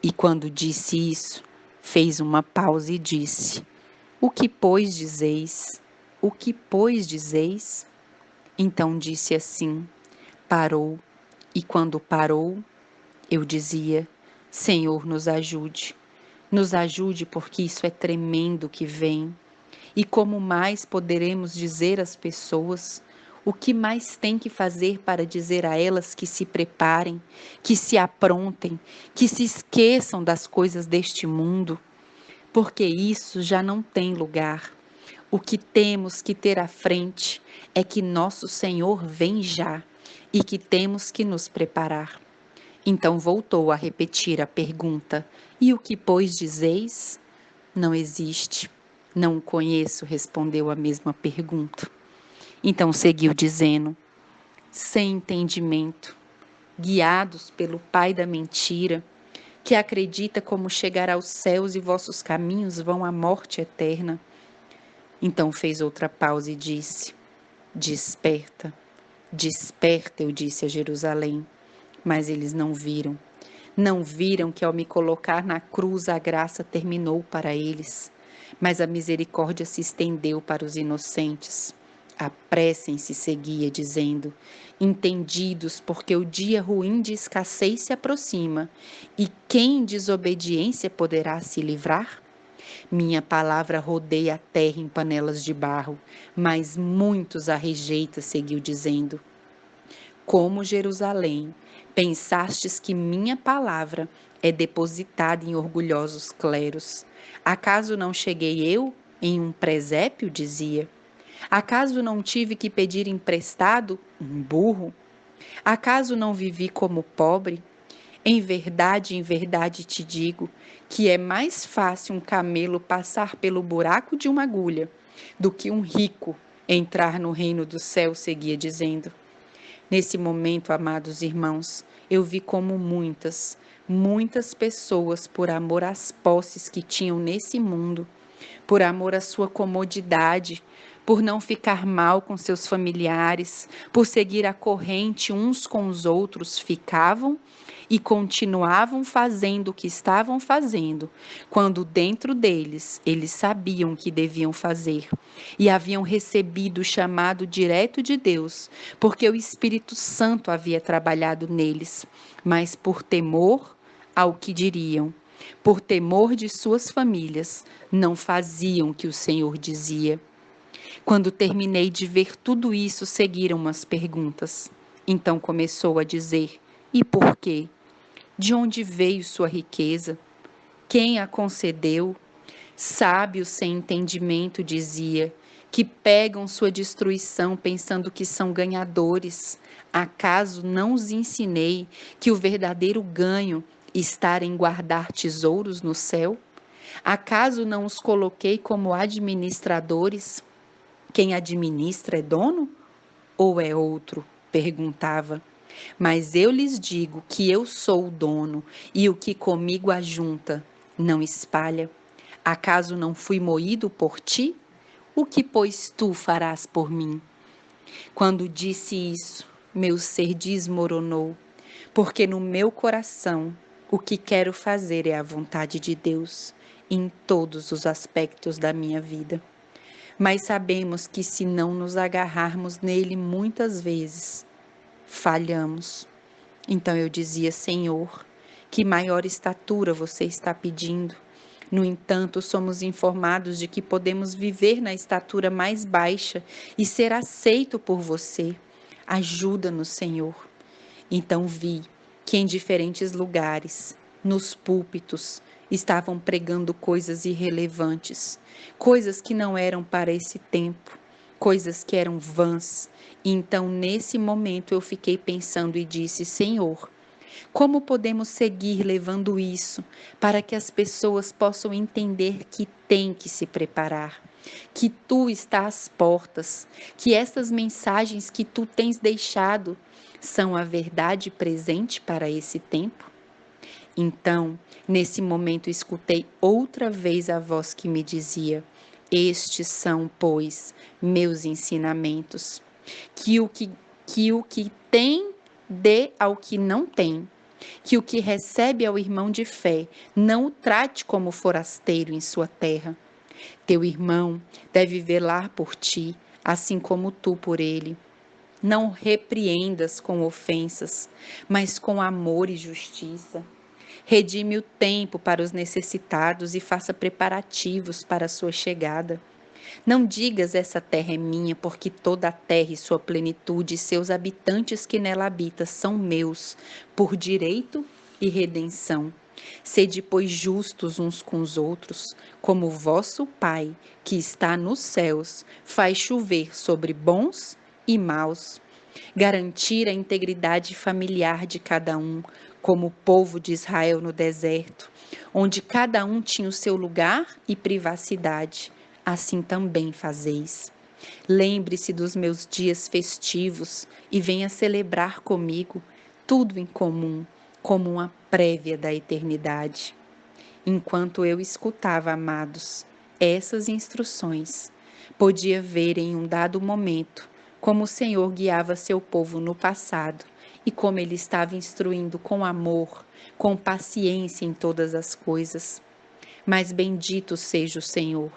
E quando disse isso, fez uma pausa e disse: O que, pois, dizeis? O que, pois, dizeis? Então disse assim, parou, e quando parou, eu dizia: Senhor, nos ajude porque isso é tremendo que vem. E como mais poderemos dizer às pessoas? O que mais tem que fazer para dizer a elas que se preparem, que se aprontem, que se esqueçam das coisas deste mundo? Porque isso já não tem lugar. O que temos que ter à frente é que nosso Senhor vem já e que temos que nos preparar. Então voltou a repetir a pergunta: E o que, pois, dizeis? Não existe. Não o conheço, respondeu a mesma pergunta. Então seguiu dizendo: Sem entendimento, guiados pelo pai da mentira, que acredita como chegar aos céus e vossos caminhos vão à morte eterna. Então fez outra pausa e disse: Desperta, desperta, eu disse a Jerusalém. Mas eles não viram. Não viram que ao me colocar na cruz a graça terminou para eles, mas a misericórdia se estendeu para os inocentes. Apressem-se, seguia dizendo, entendidos, porque o dia ruim de escassez se aproxima, e quem em desobediência poderá se livrar? Minha palavra rodeia a terra em panelas de barro, mas muitos a rejeitam, seguiu dizendo. Como Jerusalém, pensastes que minha palavra é depositada em orgulhosos cleros. Acaso não cheguei eu em um presépio, dizia? Acaso não tive que pedir emprestado um burro? Acaso não vivi como pobre? Em verdade te digo que é mais fácil um camelo passar pelo buraco de uma agulha do que um rico entrar no reino do céu, seguia dizendo. Nesse momento, amados irmãos, eu vi como muitas pessoas, por amor às posses que tinham nesse mundo, por amor à sua comodidade, por não ficar mal com seus familiares, por seguir a corrente uns com os outros, ficavam e continuavam fazendo o que estavam fazendo, quando dentro deles eles sabiam o que deviam fazer e haviam recebido o chamado direto de Deus, porque o Espírito Santo havia trabalhado neles, mas por temor ao que diriam, por temor de suas famílias, não faziam o que o Senhor dizia. Quando terminei de ver tudo isso, seguiram umas perguntas. Então começou a dizer: E por quê? De onde veio sua riqueza? Quem a concedeu? Sábios sem entendimento, dizia, que pegam sua destruição pensando que são ganhadores. Acaso não os ensinei que o verdadeiro ganho está em guardar tesouros no céu? Acaso não os coloquei como administradores? Quem administra é dono? Ou é outro? Perguntava. Mas eu lhes digo que eu sou o dono, e o que comigo ajunta, não espalha. Acaso não fui moído por ti? O que, pois, tu farás por mim? Quando disse isso, meu ser desmoronou, porque no meu coração o que quero fazer é a vontade de Deus em todos os aspectos da minha vida. Mas sabemos que se não nos agarrarmos nele muitas vezes, falhamos. Então eu dizia: Senhor, que maior estatura você está pedindo? No entanto, somos informados de que podemos viver na estatura mais baixa e ser aceito por você. Ajuda-nos, Senhor. Então vi que em diferentes lugares, nos púlpitos, estavam pregando coisas irrelevantes, coisas que não eram para esse tempo, coisas que eram vãs. E então, nesse momento, eu fiquei pensando e disse: Senhor, como podemos seguir levando isso para que as pessoas possam entender que tem que se preparar, que tu está às portas, que essas mensagens que tu tens deixado são a verdade presente para esse tempo? Então, nesse momento, escutei outra vez a voz que me dizia: Estes são, pois, meus ensinamentos, que o que tem dê ao que não tem, que o que recebe ao irmão de fé não o trate como forasteiro em sua terra. Teu irmão deve velar por ti, assim como tu por ele. Não repreendas com ofensas, mas com amor e justiça. Redime o tempo para os necessitados e faça preparativos para a sua chegada. Não digas: essa terra é minha, porque toda a terra e sua plenitude e seus habitantes que nela habitam são meus, por direito e redenção. Sede, pois, justos uns com os outros, como o vosso Pai, que está nos céus, faz chover sobre bons e maus. Garantir a integridade familiar de cada um, como o povo de Israel no deserto, onde cada um tinha o seu lugar e privacidade. Assim também fazeis. Lembre-se dos meus dias festivos e venha celebrar comigo tudo em comum, como uma prévia da eternidade. Enquanto eu escutava, amados, essas instruções, podia ver em um dado momento como o Senhor guiava seu povo no passado e como ele estava instruindo com amor, com paciência em todas as coisas. Mas bendito seja o Senhor.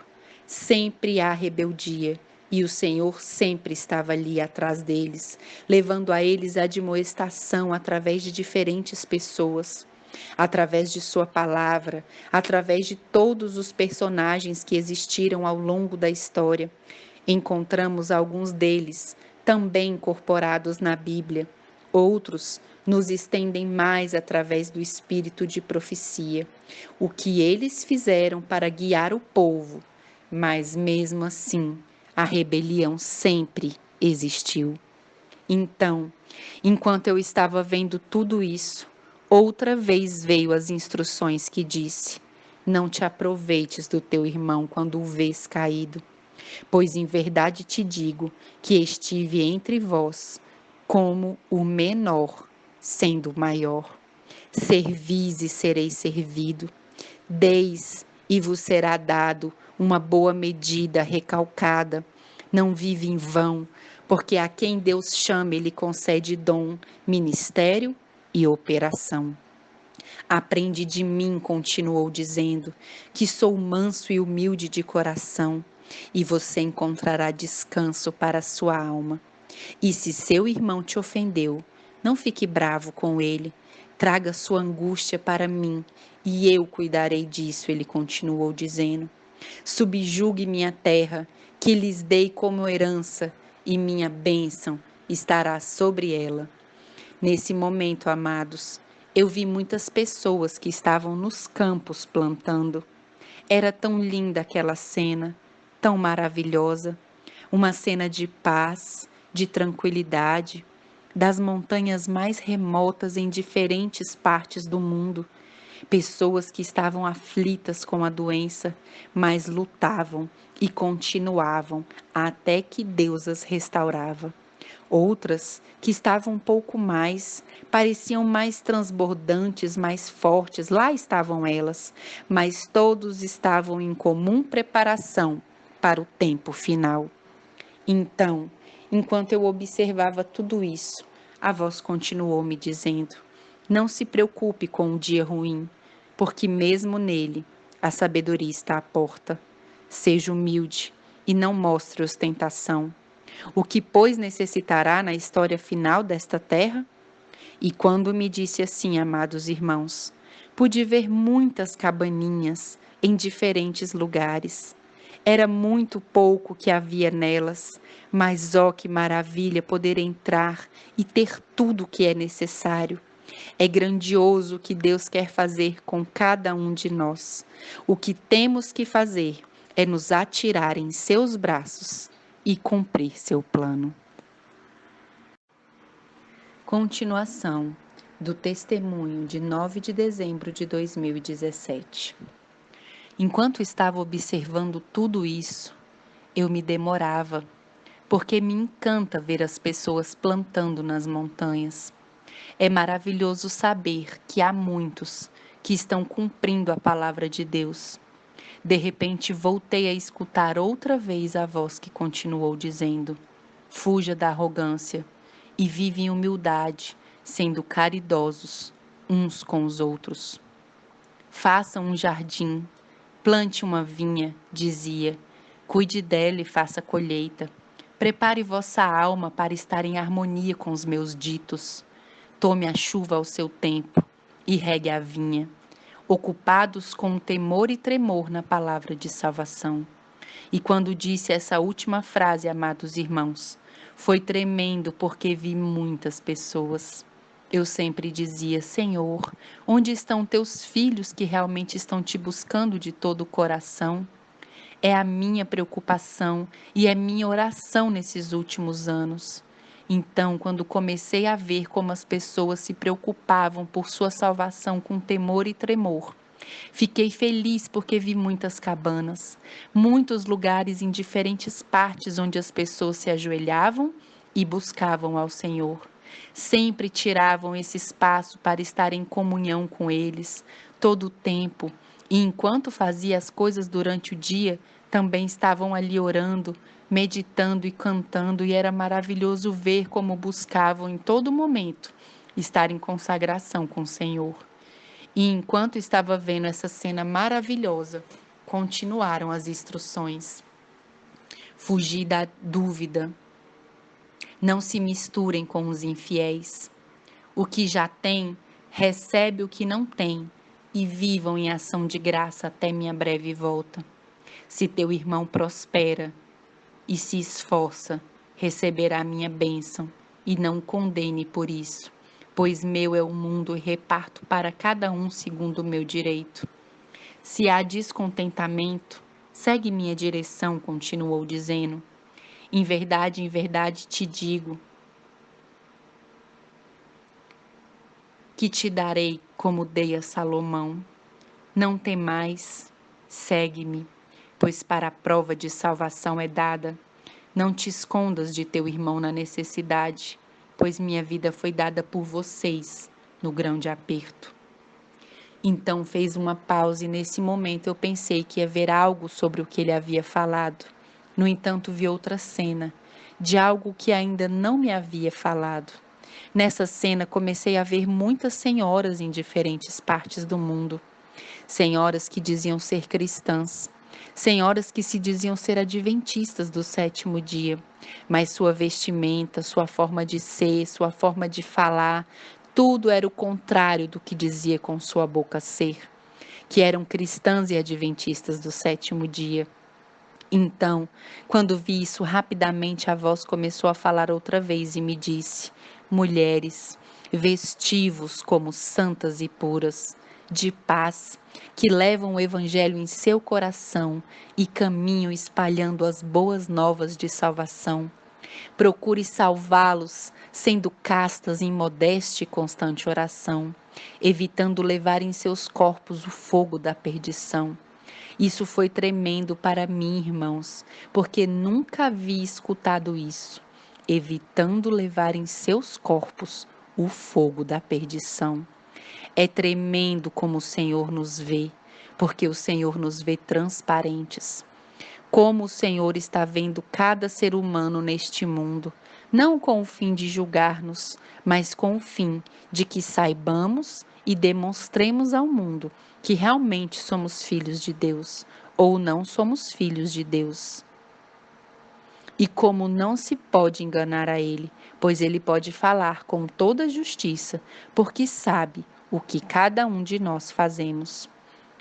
Sempre há rebeldia, e o Senhor sempre estava ali atrás deles, levando a eles a admoestação através de diferentes pessoas, através de sua palavra, através de todos os personagens que existiram ao longo da história. Encontramos alguns deles também incorporados na Bíblia. Outros nos estendem mais através do espírito de profecia, o que eles fizeram para guiar o povo, mas mesmo assim a rebelião sempre existiu. Então, enquanto eu estava vendo tudo isso, outra vez veio as instruções que disse: Não te aproveites do teu irmão quando o vês caído, pois em verdade te digo que estive entre vós como o menor, sendo o maior. Servis e sereis servido, deis e vos será dado uma boa medida recalcada. Não vive em vão, porque a quem Deus chama, ele concede dom, ministério e operação. Aprende de mim, continuou dizendo, que sou manso e humilde de coração, e você encontrará descanso para a sua alma. E se seu irmão te ofendeu, não fique bravo com ele, traga sua angústia para mim, e eu cuidarei disso, ele continuou dizendo. Subjugue minha terra, que lhes dei como herança, e minha bênção estará sobre ela. Nesse momento, amados, eu vi muitas pessoas que estavam nos campos plantando. Era tão linda aquela cena, tão maravilhosa, uma cena de paz, de tranquilidade, das montanhas mais remotas em diferentes partes do mundo. Pessoas que estavam aflitas com a doença, mas lutavam e continuavam até que Deus as restaurava. Outras, que estavam um pouco mais, pareciam mais transbordantes, mais fortes, lá estavam elas, mas todos estavam em comum preparação para o tempo final. Então, enquanto eu observava tudo isso, a voz continuou me dizendo: Não se preocupe com o dia ruim, porque mesmo nele a sabedoria está à porta. Seja humilde e não mostre ostentação. O que, pois, necessitará na história final desta terra? E quando me disse assim, amados irmãos, pude ver muitas cabaninhas em diferentes lugares. Era muito pouco que havia nelas, mas ó que maravilha poder entrar e ter tudo o que é necessário. É grandioso o que Deus quer fazer com cada um de nós. O que temos que fazer é nos atirar em seus braços e cumprir seu plano. Continuação do testemunho de 9 de dezembro de 2017. Enquanto estava observando tudo isso, eu me demorava, porque me encanta ver as pessoas plantando nas montanhas. É maravilhoso saber que há muitos que estão cumprindo a palavra de Deus. De repente, voltei a escutar outra vez a voz que continuou dizendo: fuja da arrogância e vive em humildade, sendo caridosos uns com os outros. Faça um jardim, plante uma vinha, dizia, cuide dela e faça colheita. Prepare vossa alma para estar em harmonia com os meus ditos. Tome a chuva ao seu tempo e regue a vinha, ocupados com temor e tremor na palavra de salvação. E quando disse essa última frase, amados irmãos, foi tremendo porque vi muitas pessoas. Eu sempre dizia: Senhor, onde estão teus filhos que realmente estão te buscando de todo o coração? É a minha preocupação e é minha oração nesses últimos anos. Então, quando comecei a ver como as pessoas se preocupavam por sua salvação com temor e tremor, fiquei feliz porque vi muitas cabanas, muitos lugares em diferentes partes onde as pessoas se ajoelhavam e buscavam ao Senhor. Sempre tiravam esse espaço para estar em comunhão com eles, todo o tempo, e enquanto fazia as coisas durante o dia, também estavam ali orando, meditando e cantando, e era maravilhoso ver como buscavam em todo momento estar em consagração com o Senhor. E enquanto estava vendo essa cena maravilhosa, continuaram as instruções. Fugir da dúvida. Não se misturem com os infiéis. O que já tem, recebe o que não tem, e vivam em ação de graça até minha breve volta. Se teu irmão prospera e se esforça, receberá minha bênção, e não condene por isso, pois meu é o mundo e reparto para cada um segundo o meu direito. Se há descontentamento, segue minha direção, continuou dizendo. Em verdade te digo, que te darei como dei a Salomão. Não temais, segue-me, pois para a prova de salvação é dada. Não te escondas de teu irmão na necessidade, pois minha vida foi dada por vocês no grão de aperto. Então fez uma pausa e nesse momento eu pensei que ia ver algo sobre o que ele havia falado. No entanto, vi outra cena, de algo que ainda não me havia falado. Nessa cena comecei a ver muitas senhoras em diferentes partes do mundo. Senhoras que diziam ser cristãs, senhoras que se diziam ser adventistas do sétimo dia, mas sua vestimenta, sua forma de ser, sua forma de falar, tudo era o contrário do que dizia com sua boca ser, que eram cristãs e adventistas do sétimo dia. Então, quando vi isso, rapidamente a voz começou a falar outra vez e me disse: mulheres, vestivos como santas e puras, de paz, que levam o evangelho em seu coração e caminham espalhando as boas novas de salvação. Procure salvá-los, sendo castas em modéstia e constante oração, evitando levar em seus corpos o fogo da perdição. Isso foi tremendo para mim, irmãos, porque nunca havia escutado isso, evitando levar em seus corpos o fogo da perdição. É tremendo como o Senhor nos vê, porque o Senhor nos vê transparentes. Como o Senhor está vendo cada ser humano neste mundo, não com o fim de julgar-nos, mas com o fim de que saibamos e demonstremos ao mundo que realmente somos filhos de Deus ou não somos filhos de Deus. E como não se pode enganar a Ele, pois Ele pode falar com toda justiça, porque sabe o que cada um de nós fazemos.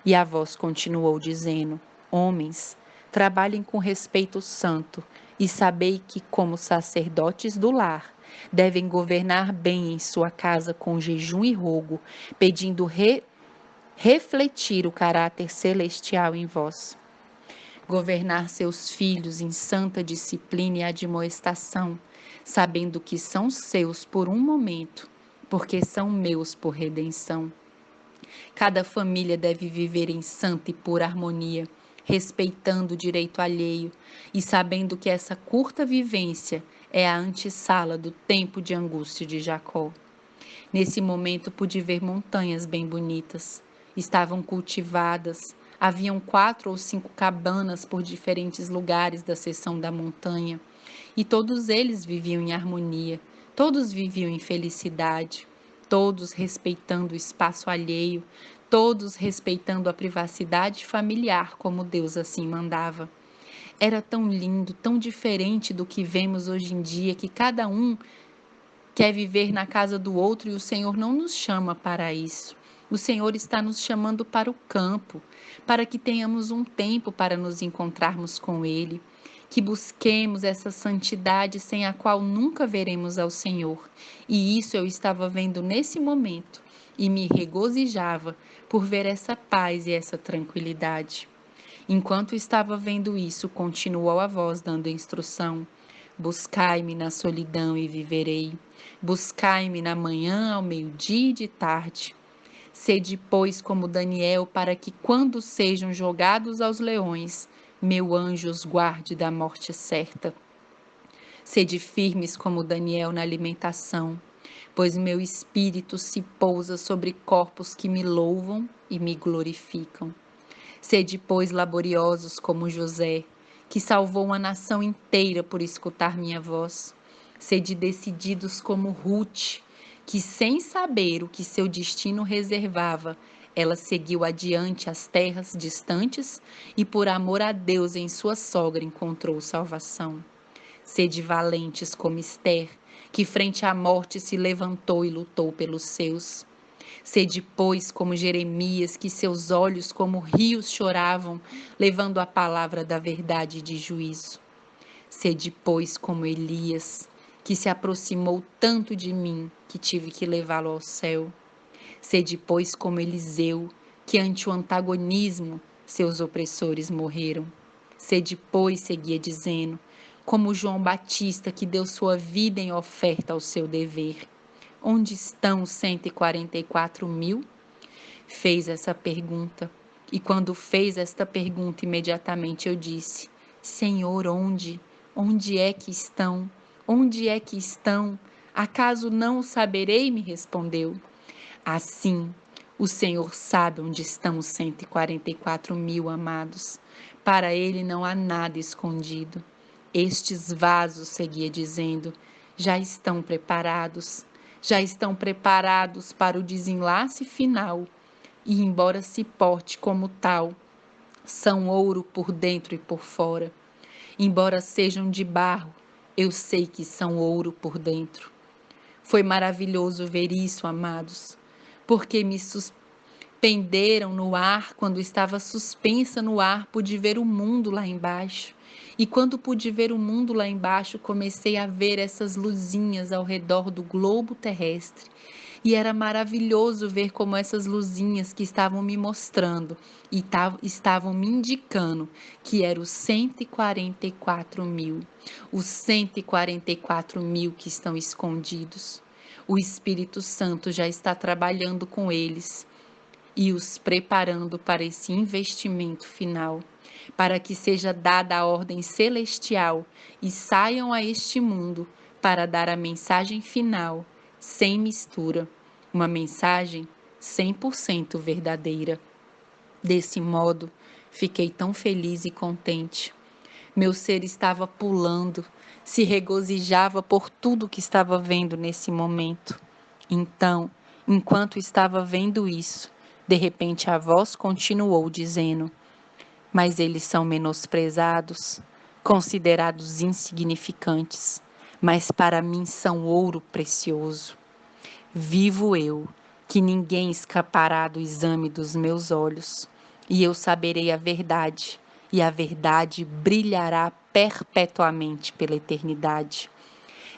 E a voz continuou dizendo: homens, trabalhem com respeito santo e sabei que, como sacerdotes do lar, devem governar bem em sua casa com jejum e rogo, pedindo refletir o caráter celestial em vós. governar seus filhos em santa disciplina e admoestação, sabendo que são seus por um momento, porque são meus por redenção. Cada família deve viver em santa e pura harmonia, respeitando o direito alheio e sabendo que essa curta vivência é a antessala do tempo de angústia de Jacó. Nesse momento pude ver montanhas bem bonitas. Estavam cultivadas, haviam 4 ou 5 cabanas por diferentes lugares da seção da montanha, e todos eles viviam em harmonia, todos viviam em felicidade, todos respeitando o espaço alheio, todos respeitando a privacidade familiar como Deus assim mandava. Era tão lindo, tão diferente do que vemos hoje em dia, que cada um quer viver na casa do outro e o Senhor não nos chama para isso. O Senhor está nos chamando para o campo, para que tenhamos um tempo para nos encontrarmos com Ele, que busquemos essa santidade sem a qual nunca veremos ao Senhor. E isso eu estava vendo nesse momento e me regozijava por ver essa paz e essa tranquilidade. Enquanto estava vendo isso, continuou a voz dando instrução: buscai-me na solidão e viverei. Buscai-me na manhã, ao meio-dia e de tarde. Sede, pois, como Daniel, para que, quando sejam jogados aos leões, meu anjo os guarde da morte certa. Sede firmes como Daniel na alimentação, pois meu espírito se pousa sobre corpos que me louvam e me glorificam. Sede, pois, laboriosos como José, que salvou uma nação inteira por escutar minha voz. Sede decididos como Ruth, que sem saber o que seu destino reservava, ela seguiu adiante as terras distantes e por amor a Deus em sua sogra encontrou salvação. Sede valentes como Ester, que frente à morte se levantou e lutou pelos seus. Sede, pois, como Jeremias, que seus olhos como rios choravam, levando a palavra da verdade e de juízo. Sede, pois, como Elias, que se aproximou tanto de mim, que tive que levá-lo ao céu. Sede, pois, como Eliseu, que ante o antagonismo seus opressores morreram. Sede, pois, seguia dizendo, como João Batista, que deu sua vida em oferta ao seu dever. Onde estão os 144.000? Fez essa pergunta. E quando fez esta pergunta, imediatamente eu disse: Senhor, onde? Onde é que estão? Onde é que estão? Acaso não o saberei? Me respondeu. Assim, o Senhor sabe onde estão os 144.000, amados. Para ele não há nada escondido. Estes vasos, seguia dizendo, já estão preparados para o desenlace final, e embora se porte como tal, são ouro por dentro e por fora. Embora sejam de barro, eu sei que são ouro por dentro. Foi maravilhoso ver isso, amados, porque me suspenderam no ar. Quando estava suspensa no ar, pude ver o mundo lá embaixo. E quando pude ver o mundo lá embaixo, comecei a ver essas luzinhas ao redor do globo terrestre. E era maravilhoso ver como essas luzinhas que estavam me mostrando e estavam me indicando que eram os 144.000. Os 144.000 que estão escondidos. O Espírito Santo já está trabalhando com eles e os preparando para esse investimento final, para que seja dada a ordem celestial e saiam a este mundo para dar a mensagem final, sem mistura, uma mensagem 100% verdadeira. Desse modo, fiquei tão feliz e contente. Meu ser estava pulando, se regozijava por tudo que estava vendo nesse momento. Então, enquanto estava vendo isso, de repente a voz continuou dizendo: mas eles são menosprezados, considerados insignificantes, mas para mim são ouro precioso. Vivo eu, que ninguém escapará do exame dos meus olhos, e eu saberei a verdade, e a verdade brilhará perpetuamente pela eternidade.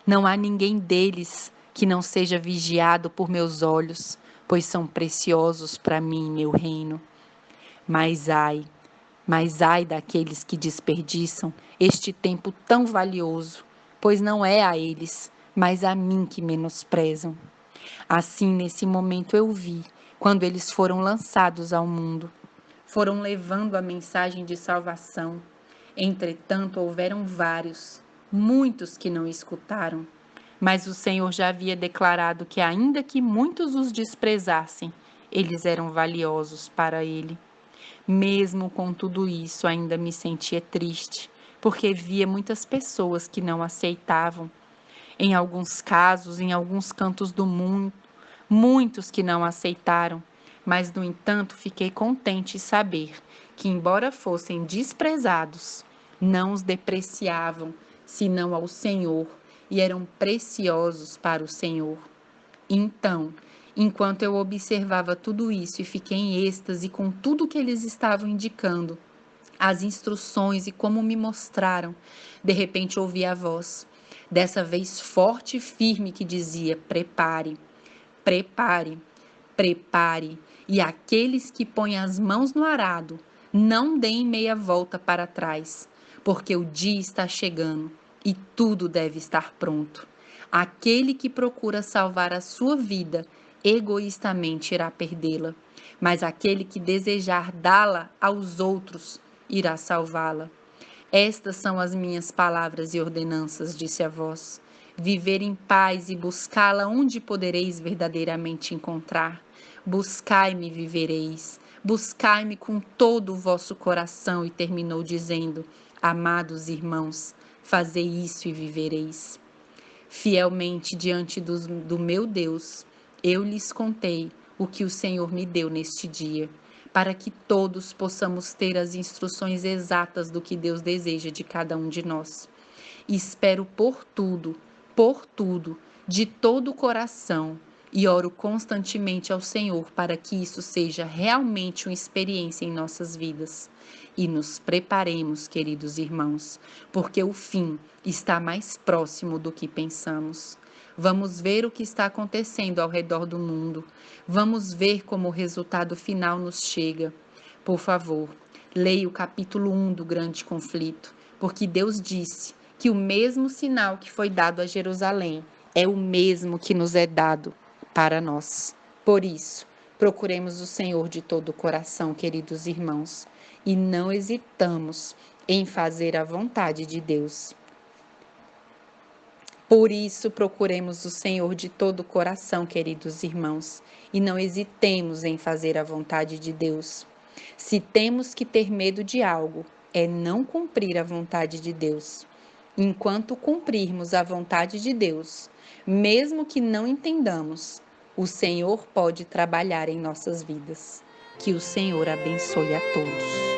Não há ninguém deles que não seja vigiado por meus olhos, pois são preciosos para mim e meu reino. Mas ai, Mas ai daqueles que desperdiçam este tempo tão valioso, pois não é a eles, mas a mim que menosprezam. Assim, nesse momento eu vi, quando eles foram lançados ao mundo, foram levando a mensagem de salvação. Entretanto, houveram vários, muitos que não escutaram. Mas o Senhor já havia declarado que, ainda que muitos os desprezassem, eles eram valiosos para Ele. Mesmo com tudo isso, ainda me sentia triste, porque via muitas pessoas que não aceitavam. Em alguns casos, em alguns cantos do mundo, muitos que não aceitaram. Mas, no entanto, fiquei contente em saber que, embora fossem desprezados, não os depreciavam, senão ao Senhor, e eram preciosos para o Senhor. Então, enquanto eu observava tudo isso e fiquei em êxtase com tudo que eles estavam indicando, as instruções e como me mostraram, de repente ouvi a voz, dessa vez forte e firme, que dizia: prepare, prepare, prepare, e aqueles que põem as mãos no arado, não deem meia volta para trás, porque o dia está chegando e tudo deve estar pronto. Aquele que procura salvar a sua vida, egoístamente irá perdê-la, mas aquele que desejar dá-la aos outros, irá salvá-la. Estas são as minhas palavras e ordenanças, disse a voz. Viver em paz e buscá-la onde podereis verdadeiramente encontrar. Buscai-me e vivereis. Buscai-me com todo o vosso coração. E terminou dizendo: amados irmãos, fazei isso e vivereis. Fielmente diante do meu Deus, eu lhes contei o que o Senhor me deu neste dia, para que todos possamos ter as instruções exatas do que Deus deseja de cada um de nós. E espero por tudo, de todo o coração, e oro constantemente ao Senhor para que isso seja realmente uma experiência em nossas vidas. E nos preparemos, queridos irmãos, porque o fim está mais próximo do que pensamos. Vamos ver o que está acontecendo ao redor do mundo. Vamos ver como o resultado final nos chega. Por favor, leia o capítulo 1 do Grande Conflito, porque Deus disse que o mesmo sinal que foi dado a Jerusalém é o mesmo que nos é dado para nós. Por isso, procuremos o Senhor de todo o coração, queridos irmãos, e não hesitamos em fazer a vontade de Deus. Por isso, procuremos o Senhor de todo o coração, queridos irmãos, e não hesitemos em fazer a vontade de Deus. Se temos que ter medo de algo, é não cumprir a vontade de Deus. Enquanto cumprirmos a vontade de Deus, mesmo que não entendamos, o Senhor pode trabalhar em nossas vidas. Que o Senhor abençoe a todos.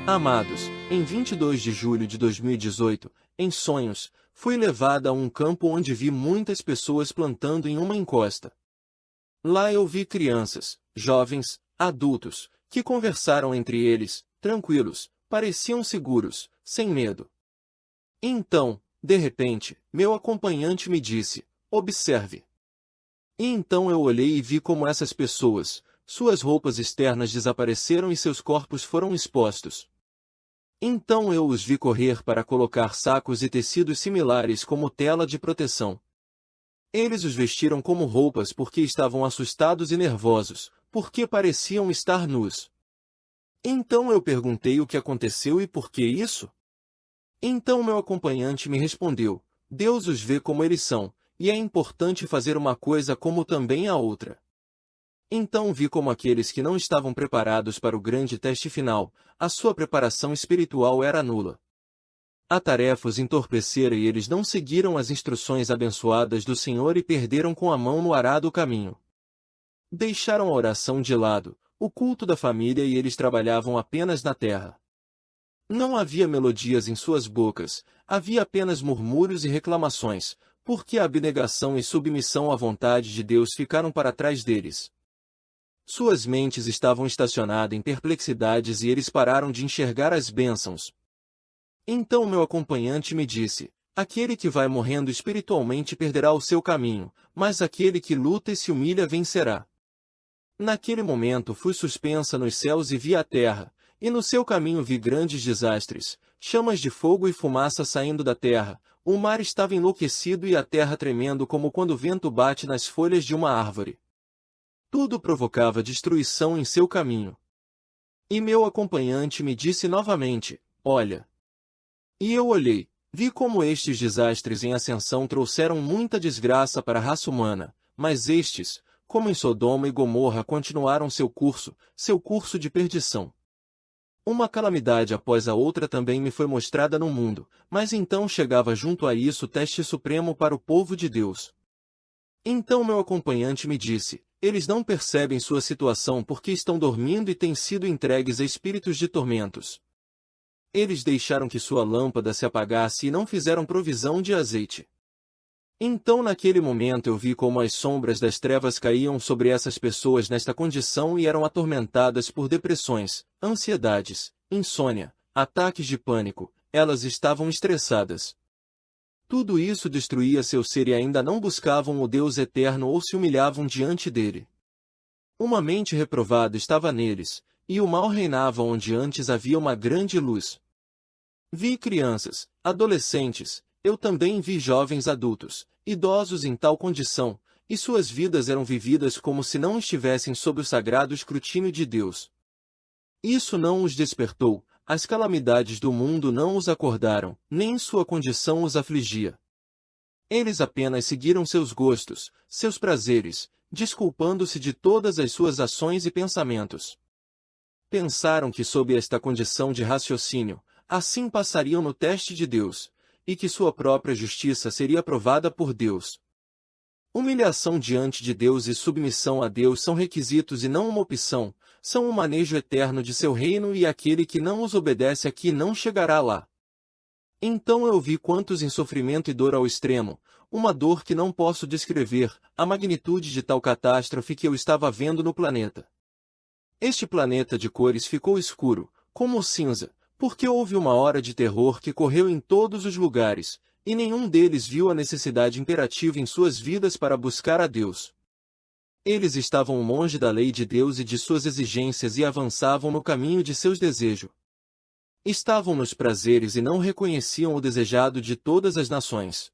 Amados, em 22 de julho de 2018, em sonhos, fui levada a um campo onde vi muitas pessoas plantando em uma encosta. Lá eu vi crianças, jovens, adultos, que conversaram entre eles, tranquilos, pareciam seguros, sem medo. Então, de repente, meu acompanhante me disse: observe. E então eu olhei e vi como essas pessoas, suas roupas externas desapareceram e seus corpos foram expostos. Então eu os vi correr para colocar sacos e tecidos similares como tela de proteção. Eles os vestiram como roupas porque estavam assustados e nervosos, porque pareciam estar nus. Então eu perguntei o que aconteceu e por que isso? Então meu acompanhante me respondeu: Deus os vê como eles são, e é importante fazer uma coisa como também a outra. Então vi como aqueles que não estavam preparados para o grande teste final, a sua preparação espiritual era nula. A tarefa os entorpecera e eles não seguiram as instruções abençoadas do Senhor e perderam com a mão no arado o caminho. Deixaram a oração de lado, o culto da família e eles trabalhavam apenas na terra. Não havia melodias em suas bocas, havia apenas murmúrios e reclamações, porque a abnegação e submissão à vontade de Deus ficaram para trás deles. Suas mentes estavam estacionadas em perplexidades e eles pararam de enxergar as bênçãos. Então meu acompanhante me disse: Aquele que vai morrendo espiritualmente perderá o seu caminho, mas aquele que luta e se humilha vencerá. Naquele momento fui suspensa nos céus e vi a terra, e no seu caminho vi grandes desastres, chamas de fogo e fumaça saindo da terra, o mar estava enlouquecido e a terra tremendo como quando o vento bate nas folhas de uma árvore. Tudo provocava destruição em seu caminho. E meu acompanhante me disse novamente, olha. E eu olhei, vi como estes desastres em ascensão trouxeram muita desgraça para a raça humana, mas estes, como em Sodoma e Gomorra, continuaram seu curso de perdição. Uma calamidade após a outra também me foi mostrada no mundo, mas então chegava junto a isso o teste supremo para o povo de Deus. Então meu acompanhante me disse, eles não percebem sua situação porque estão dormindo e têm sido entregues a espíritos de tormentos. Eles deixaram que sua lâmpada se apagasse e não fizeram provisão de azeite. Então naquele momento eu vi como as sombras das trevas caíam sobre essas pessoas nesta condição e eram atormentadas por depressões, ansiedades, insônia, ataques de pânico, elas estavam estressadas. Tudo isso destruía seu ser e ainda não buscavam o Deus eterno ou se humilhavam diante dele. Uma mente reprovada estava neles, e o mal reinava onde antes havia uma grande luz. Vi crianças, adolescentes, eu também vi jovens adultos, idosos em tal condição, e suas vidas eram vividas como se não estivessem sob o sagrado escrutínio de Deus. Isso não os despertou, as calamidades do mundo não os acordaram, nem sua condição os afligia. Eles apenas seguiram seus gostos, seus prazeres, desculpando-se de todas as suas ações e pensamentos. Pensaram que sob esta condição de raciocínio, assim passariam no teste de Deus, e que sua própria justiça seria aprovada por Deus. Humilhação diante de Deus e submissão a Deus são requisitos e não uma opção, são um manejo eterno de seu reino e aquele que não os obedece aqui não chegará lá. Então eu vi quantos em sofrimento e dor ao extremo, uma dor que não posso descrever, a magnitude de tal catástrofe que eu estava vendo no planeta. Este planeta de cores ficou escuro, como cinza, porque houve uma hora de terror que correu em todos os lugares, e nenhum deles viu a necessidade imperativa em suas vidas para buscar a Deus. Eles estavam longe da lei de Deus e de suas exigências e avançavam no caminho de seus desejos. Estavam nos prazeres e não reconheciam o desejado de todas as nações.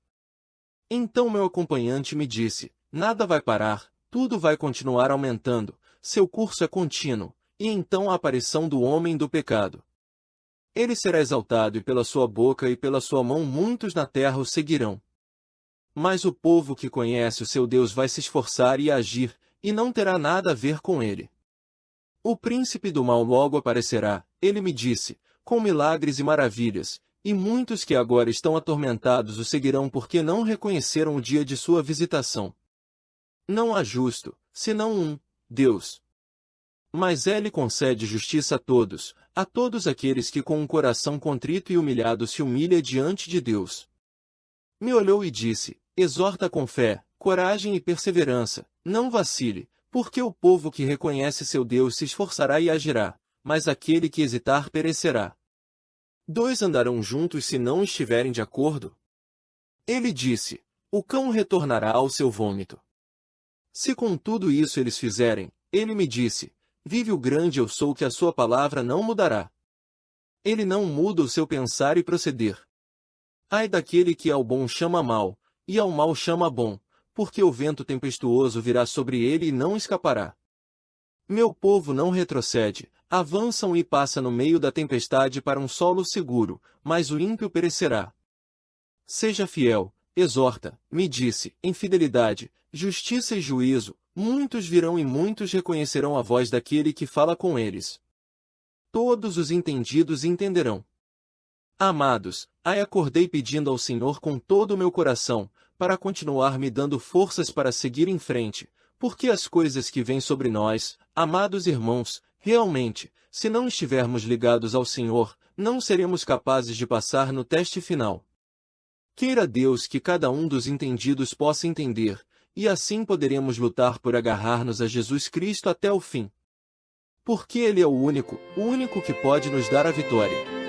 Então meu acompanhante me disse, nada vai parar, tudo vai continuar aumentando, seu curso é contínuo, e então a aparição do homem do pecado. Ele será exaltado e pela sua boca e pela sua mão muitos na terra o seguirão. Mas o povo que conhece o seu Deus vai se esforçar e agir, e não terá nada a ver com ele. O príncipe do mal logo aparecerá, ele me disse, com milagres e maravilhas, e muitos que agora estão atormentados o seguirão porque não reconheceram o dia de sua visitação. Não há justo, senão um, Deus. Mas ele concede justiça a todos aqueles que com um coração contrito e humilhado se humilha diante de Deus. Me olhou e disse, exorta com fé, coragem e perseverança, não vacile, porque o povo que reconhece seu Deus se esforçará e agirá, mas aquele que hesitar perecerá. Dois andarão juntos se não estiverem de acordo? Ele disse, o cão retornará ao seu vômito. Se com tudo isso eles fizerem, ele me disse, vive o grande eu sou que a sua palavra não mudará. Ele não muda o seu pensar e proceder. Ai daquele que ao bom chama mal, e ao mal chama bom, porque o vento tempestuoso virá sobre ele e não escapará. Meu povo não retrocede, avançam e passa no meio da tempestade para um solo seguro, mas o ímpio perecerá. Seja fiel, exorta, me disse, em fidelidade, justiça e juízo, muitos virão e muitos reconhecerão a voz daquele que fala com eles. Todos os entendidos entenderão. Amados, acordei pedindo ao Senhor com todo o meu coração, para continuar me dando forças para seguir em frente, porque as coisas que vêm sobre nós, amados irmãos, realmente, se não estivermos ligados ao Senhor, não seremos capazes de passar no teste final. Queira Deus que cada um dos entendidos possa entender, e assim poderemos lutar por agarrar-nos a Jesus Cristo até o fim. Porque Ele é o único que pode nos dar a vitória.